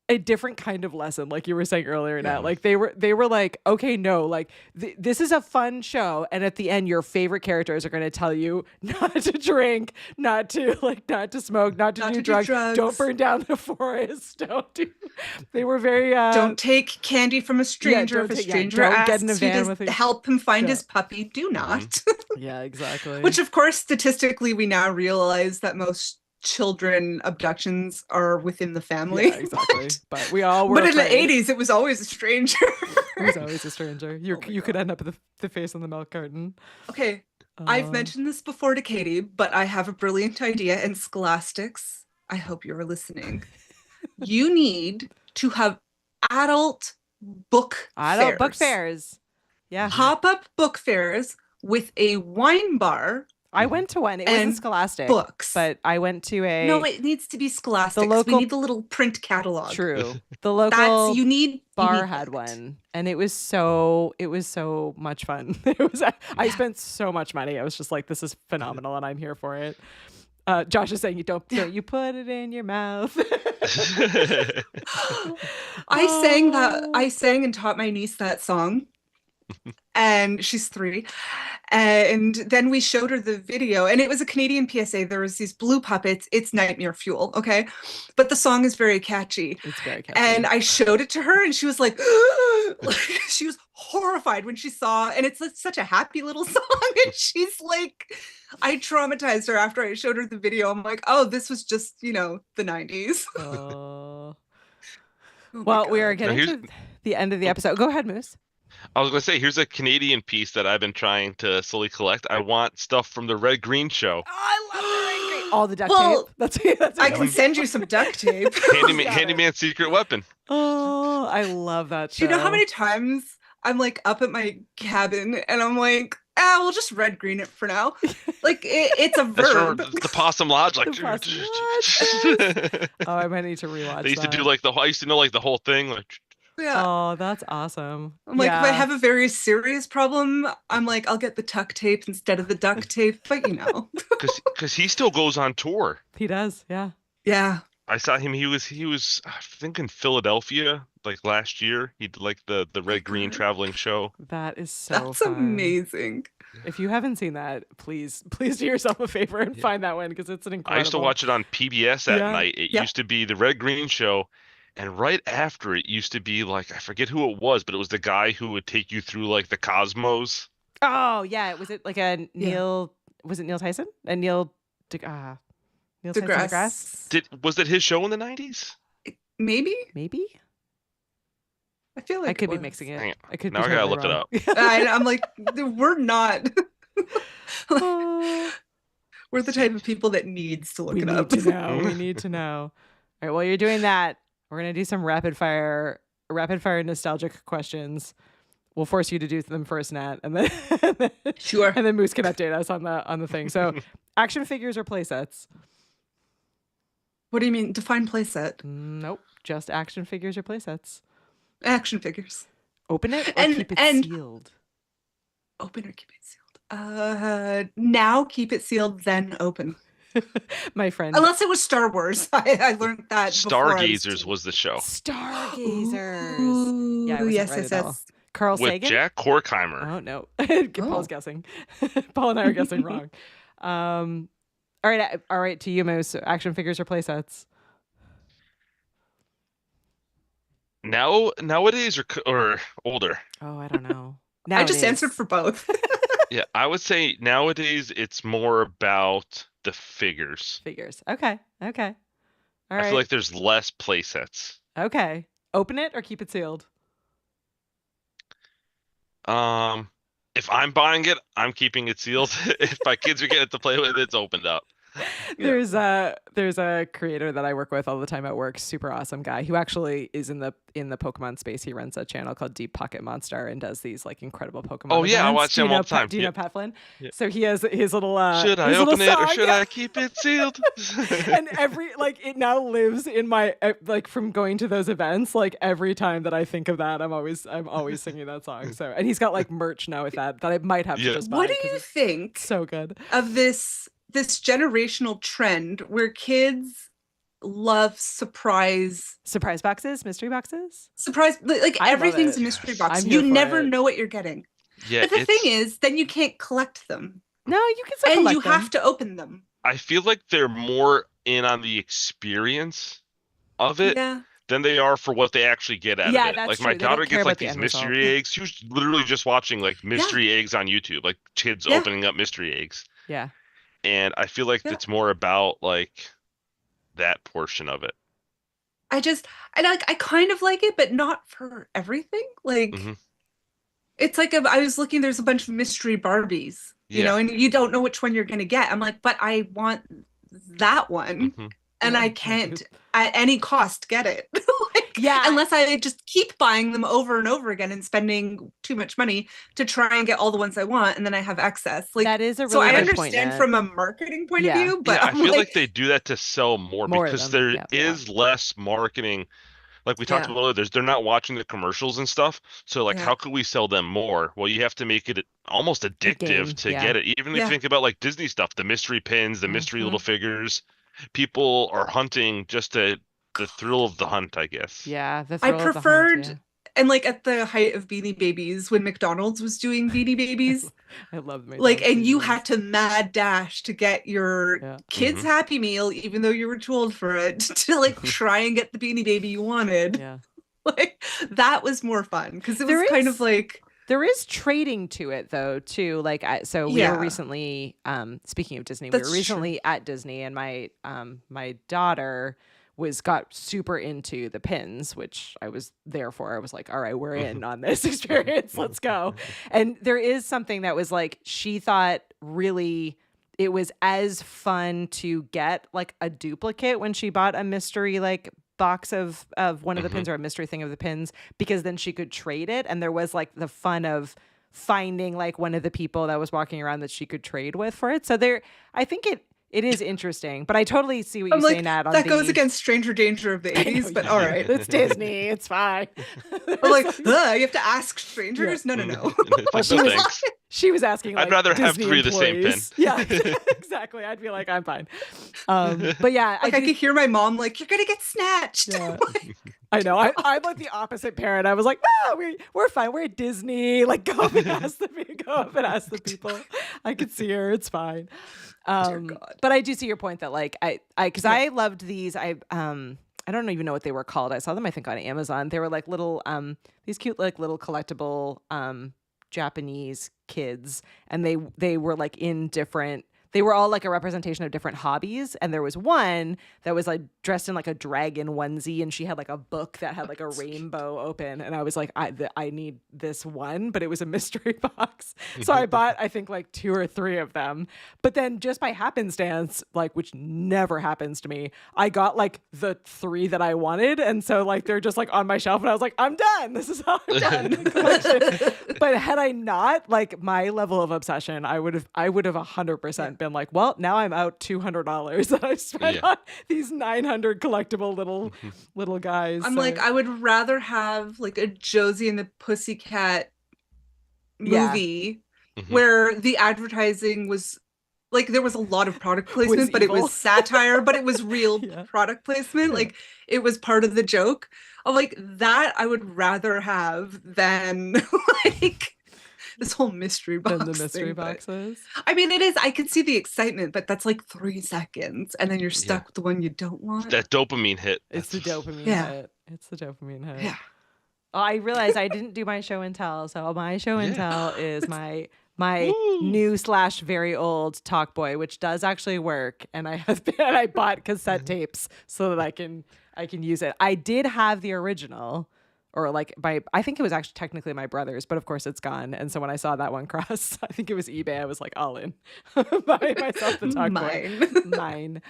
a different kind of lesson, like you were saying earlier, Nat. Like they were like, okay, no, like this is a fun show, and at the end, your favorite characters are going to tell you not to drink, not to smoke, not to do drugs, don't burn down the forest, They were very. Don't take candy from a stranger. If a stranger asks you to help him find his puppy, do not. Yeah, exactly. Which, of course, statistically, we now realize that most children abductions are within the family. Yeah, exactly. But we all were But in the afraid. 80s, it was always a stranger. It was always a stranger. Oh my You could God. end up with the face on the milk carton. Okay, I've Uh, mentioned this before to Katie, but I have a brilliant idea. And Scholastics, I hope you're listening. You need to have adult book adult book fairs. fairs. Yeah. Pop-up book fairs with a wine bar, I went to one. It wasn't And Scholastic, books. but I went to a No, it needs to be Scholastic. We local- need the little print catalog. true. The local You need bar need had that. one, and it was so much fun. I spent so much money. I was just like, this is phenomenal, and I'm here for it. Josh is saying, don't you put it in your mouth. I sang and taught my niece that song. And she's 3. And then we showed her the video, and it was a Canadian PSA. There was these blue puppets. It's nightmare fuel, okay? But the song is very catchy. It's very catchy. And I showed it to her, and she was like, she was horrified when she saw, and it's such a happy little song. And she's like, I traumatized her after I showed her the video. I'm like, oh, this was just, the 90s. Oh. Oh my Well, we God. are getting here's- to the end of the episode. Go ahead, Moose. I was gonna say, here's a Canadian piece that I've been trying to slowly collect. I want stuff from the Red Green show. Oh, I love the Red Green. All the duct Well, tape. That's I can send you some duct tape. Handyman, Got it. Handyman's secret weapon. Oh, I love that show. Do you know how many times I'm like up at my cabin and I'm like, we'll just red green it for now. Like it's a That's from verb. the Possum Lodge. Like, The Possum Lodge, Oh, I might need to rewatch they used to that. do like I used to know like the whole thing. Like, Yeah. Oh, that's awesome. I'm like, if I Yeah. have a very serious problem, I'm like, I'll get the tuck tape instead of the duct tape. But because he still goes on tour. He does, yeah. yeah. I saw him. He was I think in Philadelphia like last year. He did like the Red Green God. traveling show. That is so That's fun. amazing. If you haven't seen that, please do yourself a favor and find that one because it's an incredible. I used to watch it on PBS at Yeah. night. It Yep. used to be the Red Green show, and right after it used to be like I forget who it was, but it was the guy who would take you through like the cosmos. Oh yeah, was it like a Neil? Was it Neil Tyson? And Neil Tyson deGrasse? Was it his show in the 90s? Maybe? Maybe I feel like I could be was. mixing Hang it. on. I could. Now be I gotta totally look it wrong. I'm like, we're not. Oh, We're the type of people that needs to look we it need up. to know. We need to know. All right. While you're doing that, we're gonna do some rapid fire nostalgic questions. We'll force you to do them first, Nat, and then Sure. and then Moose can update us on the thing. So, action figures or playsets? What do you mean? Define playset. Nope, just action figures or playsets. Action figures. Open it or And- keep it and- sealed. Open or keep it sealed? Now keep it sealed, then open. My friend. Unless it was Star Wars. I learned that. before I was Stargazers two. was the show Stargazers. Ooh, Yeah, I wasn't yes, right yes, at all. yes. Carl with Sagan. Jack Horkheimer. Oh no, Oh. Paul's guessing. Paul and I are guessing wrong. All right. To you, Moose. Action figures or playsets? Nowadays or older. Oh, I don't know. I just Nowadays. answered for both. Yeah, I would say nowadays it's more about the figures. figures. Okay. All I right. feel like there's less play sets. Okay. Open it or keep it sealed. If I'm buying it, I'm keeping it sealed. If my kids are getting it to play with, it's opened up. There's a creator that I work with all the time at work, super awesome guy who actually is in the Pokemon space. He runs a channel called Deep Pocket Monster and does these like incredible Pokemon. Oh, yeah, I events. watch Do you him all know the time. Do you know Yeah. Pat Flynn? Yeah. So he has his little Should I his little open it or song, should yeah. I keep it sealed? And it now lives in my like from going to those events. Like every time that I think of that, I'm always singing that song. So and he's got like merch now with that I might have to Yeah. just buy. What do 'cause you it's think so good. of this generational trend where kids love surprise Boxes, mystery boxes. like I love everything's it. a mystery box. I'm You here for never it. know what you're getting. Yeah, But the thing it's- is, then you can't collect them. No, you can still And collect you them. have to open them. I feel like they're more in on the experience of it Yeah. than they are for what they actually get out Yeah, of it. that's Like true. my They don't daughter care gets about like the these end result. mystery eggs. She was literally just watching like mystery eggs on YouTube, like kids Yeah. opening up mystery eggs. Yeah. And I feel like Yeah. it's more about like that portion of it. I kind of like it, but not for everything. Like, Hmm. it's like I was looking, there's a bunch of mystery Barbies, Yeah. and you don't know which one you're going to get. I'm like, but I want that one, Hmm. and Yeah, I I can't do. at any cost get it. Like, Yeah. unless I just keep buying them over and over again and spending too much money to try and get all the ones I want, and then I have excess. Like, That is a so really I good point, understand Nat. from a marketing point of Yeah. view, Yeah, but I I'm feel like like, they do that to sell more More of because them. there Yeah. is less marketing. Like we talked yeah, about earlier, they're not watching the commercials and stuff. So like, yeah, how could we sell them more? Well, you have to make it almost A addictive game. to Yeah. get it. Even if you yeah. think about like Disney stuff, the mystery pins, the mystery Hmm. little figures, people are hunting just to the thrill of the hunt, I guess. Yeah. The I thrill of the hunt. Yeah. preferred, and like at the height of Beanie Babies, when McDonald's was doing Beanie Babies, I love like, McDonald's and you BBs. had to mad dash to get your Yeah. kids' Hmm. Happy Meal, even though you were too old for it, to like try and get the Beanie Baby you wanted. Yeah. Like, that was more fun because it was There kind of is like, there is trading to it though too. Like so we were yeah, recently speaking of Disney, we were that's true. recently at Disney and my daughter got super into the pins, which I was there for. I was like, all right, we're in on this experience. Let's go. And there is something that was like she thought really it was as fun to get like a duplicate when she bought a mystery like box of one of the Hmm. pins or a mystery thing of the pins because then she could trade it and there was like the fun of finding like one of the people that was walking around that she could trade with for it. So there I think it is interesting, but I totally see what I'm you say, like, Nat, on that goes the against Stranger Danger of the I know 80s, but you all do. right. It's Disney. It's fine. I'm like, There's you have to ask yeah. strangers? No, no, no. It's Well, like, no she was thanks. she was asking I'd like rather have Disney 3 of the same pin. employees. Yeah, exactly. I'd be like, I'm fine. But yeah, Like, I could hear my mom like, you're gonna get snatched. yeah. I know. I'm like the opposite parent. I was like, no, we're fine. We're at Disney. Like, go up and ask the people. I could see her. It's fine. Dear God. But I do see your point that like because I loved these. I don't even know what they were called. I saw them I think on Amazon. They were like little these cute like little collectible Japanese kids, and they were like in different. They were all like a representation of different hobbies, and there was one that was like dressed in like a dragon onesie, and she had like a book that had like a rainbow open, and I was like, I need this one, but it was a mystery box, so I bought I think like 2 or 3 of them, but then just by happenstance, like which never happens to me, I got like the 3 that I wanted, and so like they're just like on my shelf, and I was like, I'm done. This is how I'm done. The collection. But had I not like my level of obsession, I would have 100% been like, well, now I'm out $200 that I spent Yeah. on these 900 collectible little guys. I'm So, like, I would rather have like a Josie and the Pussycat Yeah. movie Mhm. where the advertising was like, there was a lot of product placement, but it evil. was satire, but it was real Yeah. product placement. Like, it was part of the joke. Of like, that I would rather have than like this whole mystery box than the mystery thing. But boxes. I mean, it is, I could see the excitement, but that's like 3 seconds, and then you're stuck Yeah. with the one you don't want. That dopamine hit. It's the dopamine Yeah. hit. It's the dopamine hit. Yeah. Oh, I realized I didn't do my show and tell. So my show and Yeah. tell is my Woo. new / very old Talk Boy, which does actually work. And I bought cassette tapes so that I can use it. I did have the original, or like I think it was actually technically my brother's, but of course it's gone. And so when I saw that one cross, I think it was eBay. I was like, all in. Buy myself the Talk Boy. Mine.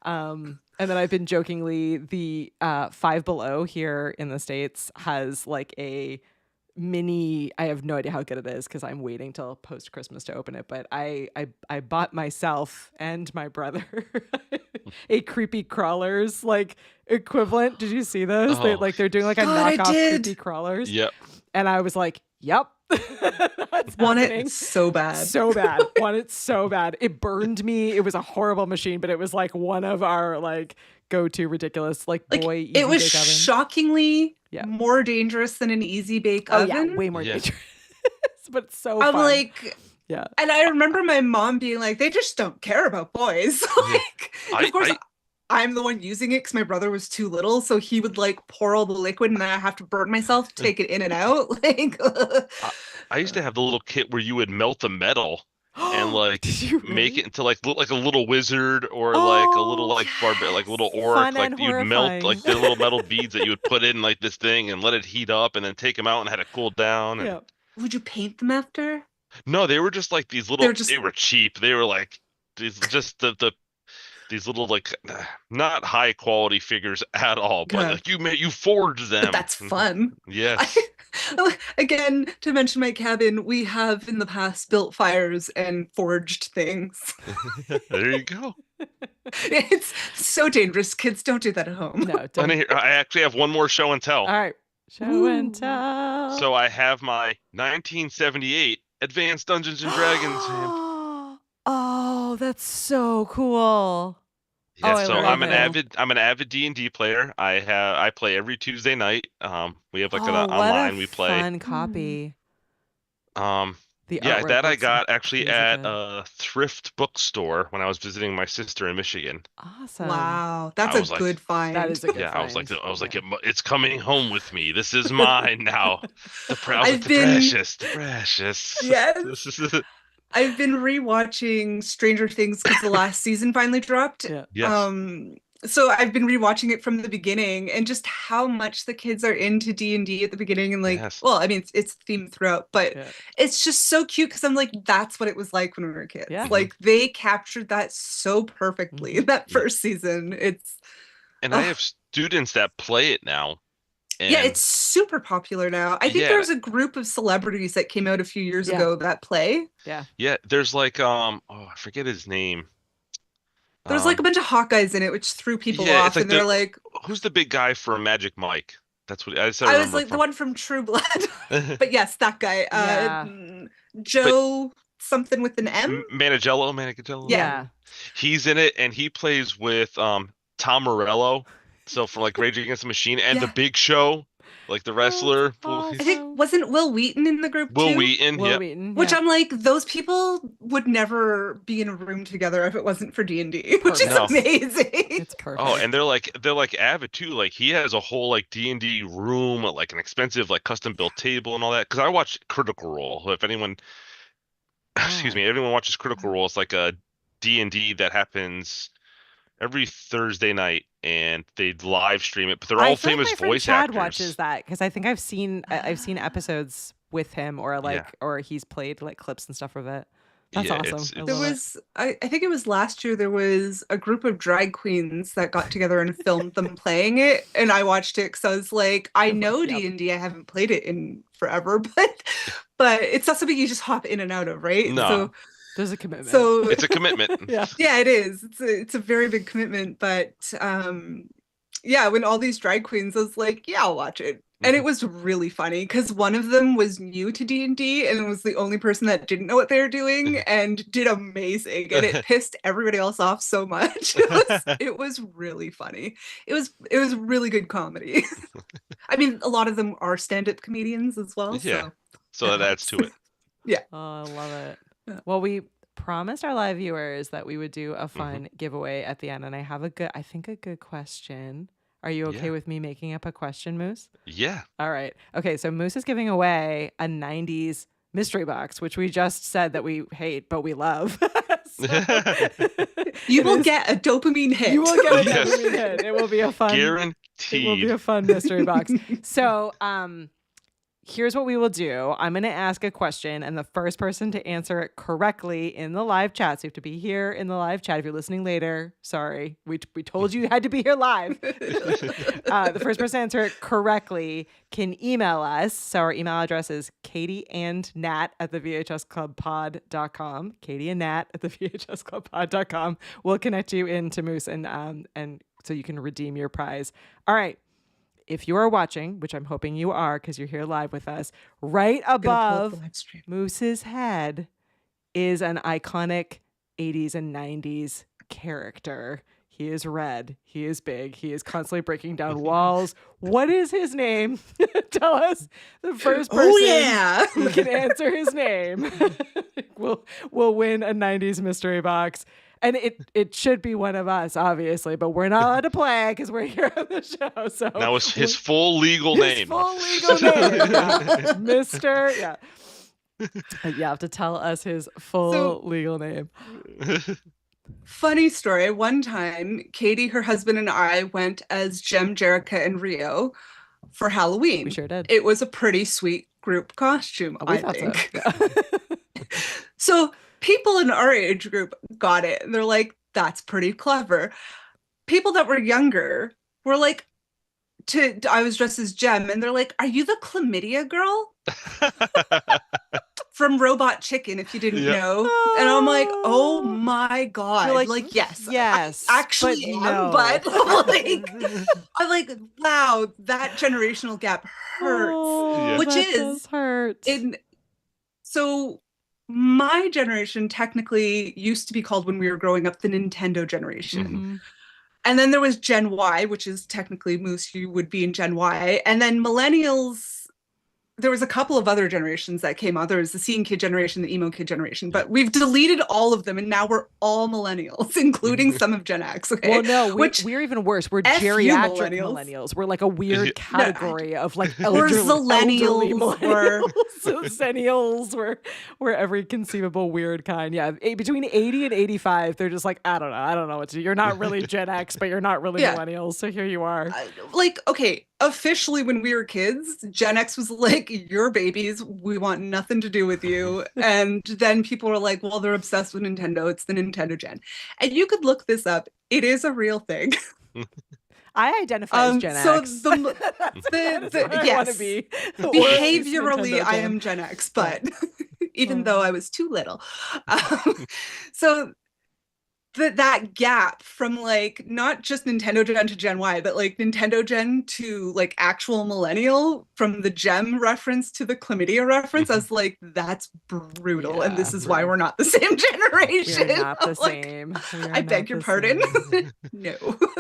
And then I've been jokingly, the Five Below here in the States has like a mini, I have no idea how good it is because I'm waiting till post Christmas to open it, but I bought myself and my brother a Creepy Crawlers like equivalent. Did you see those? Oh. They're doing like a God, I knockoff did. Creepy Crawlers. Yep. And I was like, yep. That's Want happening. it so bad. So bad. Want it so bad. It burned me. It was a horrible machine, but it was like one of our like go-to ridiculous like Like, boy easy it was bake oven. shockingly Yeah. more dangerous than an easy bake Oh oven. yeah, way more Yeah. dangerous. But it's so I'm fun. like, yeah. and I remember my mom being like, they just don't care about boys. Like, of course, I'm the one using it because my brother was too little, so he would like pour all the liquid, and then I have to burn myself to take it in and out. Like, I used to have the little kit where you would melt the metal and like Did you make really? it into like look like a little wizard or like a little Oh, like like a little orc. fun Like and you'd melt horrifying. like the little metal beads that you would put in like this thing and let it heat up and then take them out and had it cool down. And Yeah. Would you paint them after? no, they were just like these They're little. just They were cheap. They were like these just these little like not high quality figures at all. But yeah. like you forged But them. that's fun. I, Yes. again, to mention my cabin, we have in the past built fires and forged things. There you go. It's so dangerous. Kids, don't do that at home. No, And don't. I actually have one more show and tell. All right. Show and Ooh. tell. So I have my 1978 Advanced Dungeons and Dragons hand. Oh, that's so cool. Yeah, I so love it. I'm an avid D&D player. I play every Tuesday night. We have like an Oh, what online a we play. fun copy. Um The yeah, artwork that I looks got actually crazy at good. a thrift bookstore when I was visiting my sister in Michigan. Awesome. Wow, that's I a was like, good find. That is a good yeah, find. I was like, Yeah. it's coming home with me. This is mine now. I was like, I've been the precious. yes, This is I've been rewatching Stranger Things because the last season finally dropped. Yeah. yes. So I've been rewatching it from the beginning and just how much the kids are into D&D at the beginning and like, Yes. well, I mean it's themed throughout, but Yeah. it's just so cute because I'm like, that's what it was like when we were kids. Yeah. Like they captured that so perfectly in that Yeah. first season. It's And I have students that play it now. yeah, And it's super popular now. I think yeah, there's a group of celebrities that came out a few years Yeah. ago that play. Yeah. yeah, there's like oh, I forget his name. There's like a bunch of Hawkeyes in it, which threw people Yeah, it's off, like and they're the like, who's the big guy from Magic Mike? That's what I just I was remember like the from. one from True Blood. But yes, that guy. Yeah. Joe something with an M. Manigello. Yeah. He's in it, and he plays with Tom Morello. So from like Rage Against the Machine and The Yeah. Big Show, like the wrestler. awesome. I think wasn't Will Wheaton in the group Will too? Wheaton. Will Yep. Wheaton. Which yeah. I'm like, those people would never be in a room together if it wasn't for D&D, which is Perfect. No. amazing. It's perfect. Oh, and they're like avid too. Like he has a whole like D&D room, like an expensive like custom built table and all that. Because I watch Critical Role. If anyone, excuse me, everyone watches Critical Role, it's like a D&D that happens every Thursday night, and they live stream it. But they're all I feel like famous my friend voice Chad actors. watches that because I think I've seen episodes with him or like Yeah. or he's played like clips and stuff of it. That's Yeah, awesome. I There love it. was, I think it was last year, there was a group of drag queens that got together and filmed them playing it. And I watched it because I was like, I know Yep. D&D, I haven't played it in forever, but it's not something you just hop in and out of, right? No. There's a commitment. So It's a commitment. yeah. yeah, it is. It's a very big commitment, but yeah, when all these drag queens, I was like, yeah, I'll watch it. And it was really funny because one of them was new to D&D and was the only person that didn't know what they were doing and did amazing. And it pissed everybody else off so much. It was really funny. It was really good comedy. I mean, a lot of them are stand-up comedians as well. Yeah. So So that adds to it. Oh, I love it. Yeah. Well, we promised our live viewers that we would do a fun giveaway at the end, and I have a good question. Are you okay Yeah. with me making up a question, Moose? Yeah. All right. Okay, so Moose is giving away a 90s mystery box, which we just said that we hate, but we love. So, you it will is- get a dopamine hit. You will get a Yes. dopamine hit. It will be a fun. Guaranteed. It will be a fun mystery box. So, here's what we will do. I'm going to ask a question, and the first person to answer it correctly in the live chat. So you have to be here in the live chat. If you're listening later, sorry, we told you had to be here live. The first person to answer it correctly can email us. So our email address is katieandnat at the VHSclubpod.com. Katie and Nat at the VHSclubpod.com. We'll connect you into Moose and so you can redeem your prize. All right. If you are watching, which I'm hoping you are because you're here live with us, right Gonna pull up above the live stream. Moose's head is an iconic 80s and 90s character. He is red. He is big. He is constantly breaking down walls. What is his name? Tell us. The first person Oh yeah. who can answer his name will win a 90s mystery box. And it should be one of us, obviously, but we're not allowed to play because we're here on the show. So That was his full legal his name. full legal name, yeah. Mr. Yeah. You have to tell us his full So- legal name. Funny story. One time, Katie, her husband, and I went as Jem, Jerica, and Rio for Halloween. We sure did. It was a pretty sweet group costume, We I thought think. so. Yeah. So people in our age group got it. And they're like, that's pretty clever. People that were younger were like, I was dressed as Jem, and they're like, are you the chlamydia girl from Robot Chicken, if you didn't Yeah. know? And I'm like, oh my God. You're Like, yes. yes, I actually but am, no. but like, I'm like, wow, that generational gap hurts. Oh, Which that is does hurt. So my generation technically used to be called, when we were growing up, the Nintendo generation. Mhm. And then there was Gen Y, which is technically Moose, you would be in Gen Y. And then millennials, there was a couple of other generations that came out. There was the scene kid generation, the emo kid generation, but we've deleted all of them, and now we're all millennials, including some of Gen X. Okay. Well, no, Which we're even worse. We're F you, geriatric millennials. millennials. We're like a weird category of like We're elderly zillennials, we're- Zennials, we're every conceivable weird kind. Yeah, between 80 and 85, they're just like, I don't know what to do. You're not really Gen X, but you're not really Yeah. millennials. So here you are. Like, okay, officially when we were kids, Gen X was like, you're babies, we want nothing to do with you. And then people were like, well, they're obsessed with Nintendo, it's the Nintendo gen. And you could look this up, it is a real thing. I identify as Gen so X. the That's where I want to yes, be. Or at least behaviorally Nintendo I Gen. am Gen X, but even though I was too little. So that gap from like not just Nintendo Gen to Gen Y, but like Nintendo Gen to like actual millennial, from the gem reference to the chlamydia reference, I was like, that's brutal. And this is why we're not the same generation. We're not the Like, same. We are I beg not your the pardon. same. No.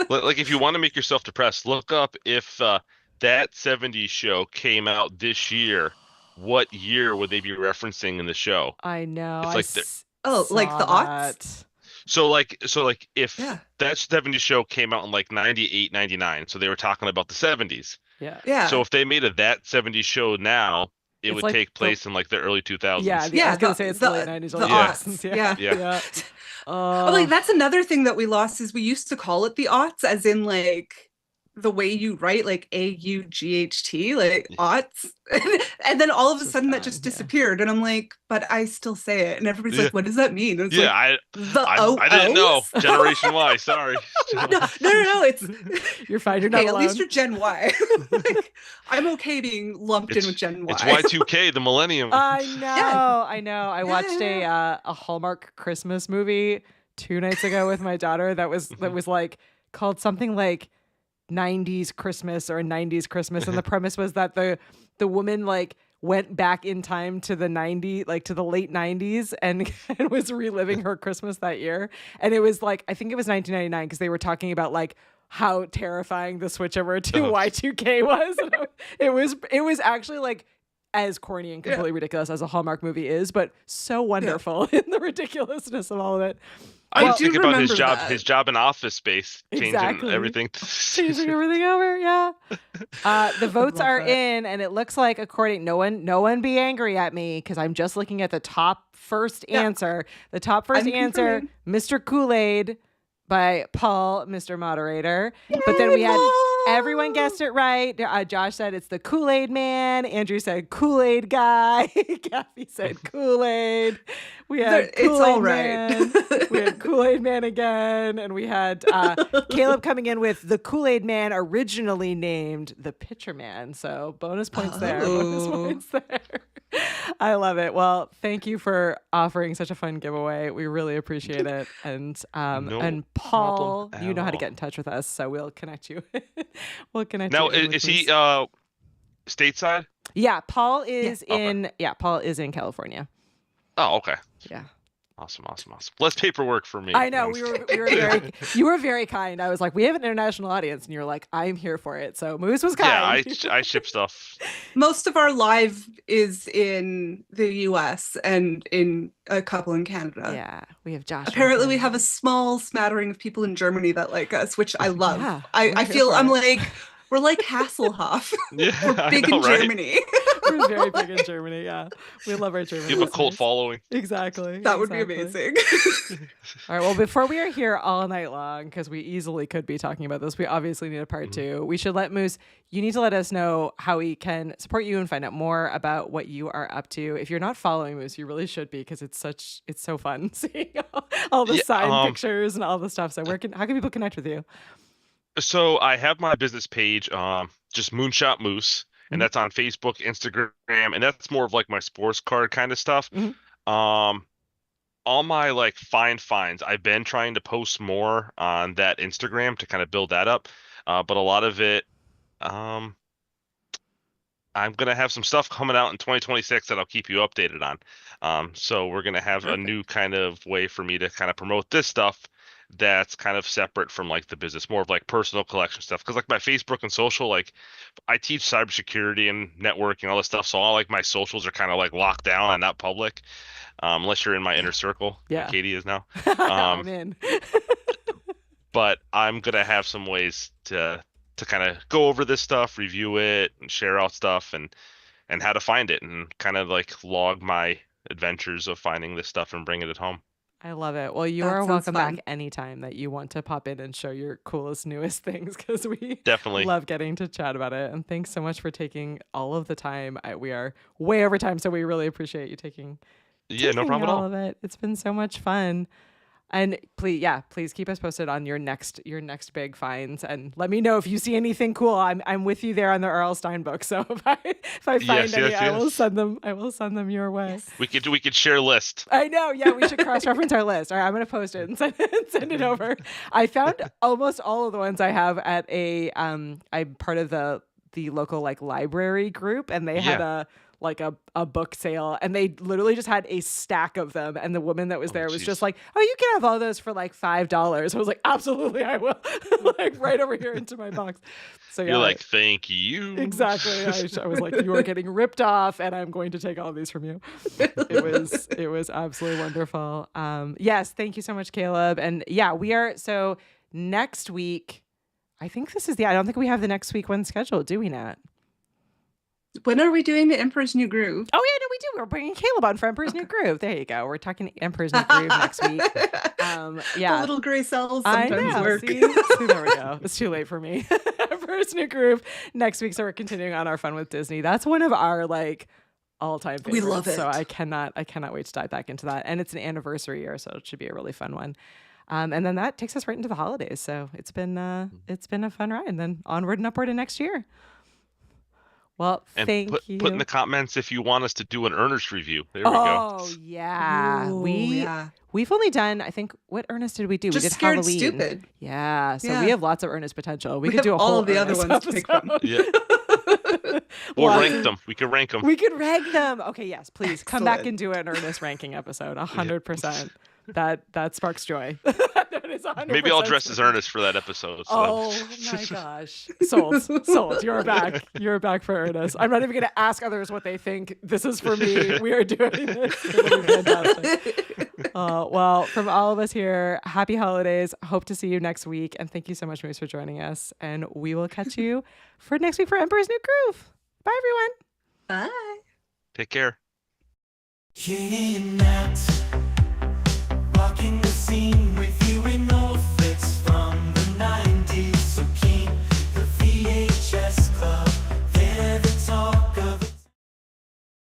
Like, if you want to make yourself depressed, look up if that 70s show came out this year. What year would they be referencing in the show? I know. It's I like the- Oh, like saw the aughts? that. So like if Yeah. that 70s show came out in like 98, 99, so they were talking about the 70s. Yeah. Yeah. So if they made a that 70s show now, it It's would like take the- place in like the early 2000s. Yeah, I was gonna say it's the late 90s, early Yeah. 2000s. Yeah. Yeah. Oh, like that's another thing that we lost, is we used to call it the aughts, as in like the way you write, like AUGHT, like aughts. And then all of a It's sudden that gone, just yeah. disappeared. And I'm like, but I still say it. And everybody's Yeah. like, what does that mean? And it's Yeah, like, the I didn't know. O-Os? Generation Y, sorry. No, it's You're fine. You're not okay, at alone. least you're Gen Y. Like, I'm okay being lumped in with Gen Y. It's Y2K, the millennium. I know. I know. I watched Yeah. a Hallmark Christmas movie 2 nights ago with my daughter that was like called something like 90s Christmas or a 90s Christmas, and the premise was that the woman like went back in time to the 90s, like to the late 90s, and was reliving her Christmas that year. And it was like, I think it was 1999, because they were talking about like how terrifying the switch over to Y2K was. And it was actually like as corny and completely ridiculous as a Hallmark movie is, but so wonderful in the ridiculousness of all of it. I Well, just think do about his remember job, that. his job in Office Space, changing Exactly. everything. Changing everything over, yeah. The votes love are that. in, and it looks like, according, no one be angry at me, because I'm just looking at the top first answer. The top first I'm answer, confirming. Mr. Kool-Aid by Paul, Mr. Moderator. But then we had everyone guessed it right. Josh said it's the Kool-Aid Man. Andrew said Kool-Aid guy. Kathy said Kool-Aid. We had It's all Kool-Aid right. Man. We had Kool-Aid Man again, and we had Caleb coming in with the Kool-Aid Man, originally named the Pitcher Man. So bonus points there. Bonus Oh. points there. I love it. Well, thank you for offering such a fun giveaway. We really appreciate it. And No and Paul, problem you at know how to all. get in touch with us, so we'll connect you. We'll connect Now, you. in with is he Moose. stateside? Yeah, Paul is Okay. Paul is in California. Oh, okay. Yeah. Awesome. Less paperwork for me. I know No, we were very you were very kind. I was like, we have an international audience, and you're like, I'm here for it. So Moose was kind. Yeah, I ship stuff. Most of our live is in the US and in a couple in Canada. Yeah, we have Josh. Apparently we have a small smattering of people in Germany that like us, which I love. Yeah, we're I here feel for I'm it. like, We're like Hasselhoff. Yeah, We're I big know, in right? Germany. We're very big in Germany. Yeah, we love our German. You have a cult listeners. following. Exactly. That would be exactly. amazing. All right. Well, before we are here all night long, because we easily could be talking about this, we obviously need a part two. We should let Moose, you need to let us know how we can support you and find out more about what you are up to. If you're not following Moose, you really should be, because it's so fun seeing all the Yeah, signed pictures and all the stuff. So how can people connect with you? So I have my business page, just Moonshot Moose, and Mhm. that's on Facebook, Instagram, and that's more of like my sports card kind of stuff. Mhm. Um, all my like finds, I've been trying to post more on that Instagram to kind of build that up. But a lot of it, um, I'm gonna have some stuff coming out in 2026 that I'll keep you updated on. So we're gonna have a new kind of way for me to kind of promote this stuff that's kind of separate from like the business, more of like personal collection stuff. Because like my Facebook and social, like I teach cybersecurity and networking, all this stuff. So all like my socials are kind of like locked down and not public, unless you're in my inner circle, like Yeah. Katie is now. I'm in. But I'm gonna have some ways to kind of go over this stuff, review it, and share out stuff, and how to find it, and kind of like log my adventures of finding this stuff and bringing it home. I love it. Well, you That are sounds welcome fun. back anytime that you want to pop in and show your coolest, newest things, because we Definitely. love getting to chat about it. And thanks so much for taking all of the time. We are way over time, so we really appreciate you taking Yeah, no problem at all all. of it. It's been so much fun. And please keep us posted on your next big finds, and let me know if you see anything cool. I'm with you there on the R.L. Stein book. So if I find Yes, any, yes, I will yes. send them your way. Yes. We could share list. I know. Yeah, we should cross-reference our list. All right, I'm going to post it and send it over. I found almost all of the ones I have at I'm part of the local like library group, and they had a book sale, and they literally just had a stack of them, and the woman that was there was jeez. just like, "Oh, you can have all those for like $5." I was like, "Absolutely, I will." Like right over here into my box. So yeah, You're like, thank you. exactly. I was like, "You are getting ripped off, and I'm going to take all these from you." It was absolutely wonderful. Yes, thank you so much, Caleb. And yeah, we are so next week. I think this is I don't think we have the next week one scheduled, do we, Nat? When are we doing the Emperor's New Groove? Oh yeah, no, we do. We're bringing Caleb on for Emperor's New Groove. There you go. We're talking Emperor's New Groove next week. The Yeah. little gray cells I sometimes know. work. See, there we go. It's too late for me. Emperor's New Groove next week. So we're continuing on our fun with Disney. That's one of our like all-time favorites. We love it. So I cannot wait to dive back into that. And it's an anniversary year, so it should be a really fun one. And then that takes us right into the holidays. So it's been a fun ride. And then onward and upward to next year. Well, And thank you. put in the comments if you want us to do an Ernest review. There we go. Oh yeah, Ooh, yeah. we've only done. I think what Ernest did we do? Just we did Scared Halloween. Stupid. Yeah, so Yeah. we have lots of Ernest potential. We could have do a all whole of the other Ernest ones to pick from. episode. Yeah. We'll Lots rank of- them. We can rank them. We could rank them. Okay, yes, please come back Excellent. and do an Ernest ranking episode. 100%. That sparks joy. That is 100% Maybe I'll dress as sparks- Ernest for that episode. So. Oh my gosh. Sold. You're back. You're back for Ernest. I'm not even going to ask others what they think. This is for me. We are doing this. It'll be fantastic. Well, from all of us here, happy holidays. Hope to see you next week. And thank you so much, Moose, for joining us. And we will catch you for next week for Emperor's New Groove. Bye, everyone. Bye. Take care. Yeah,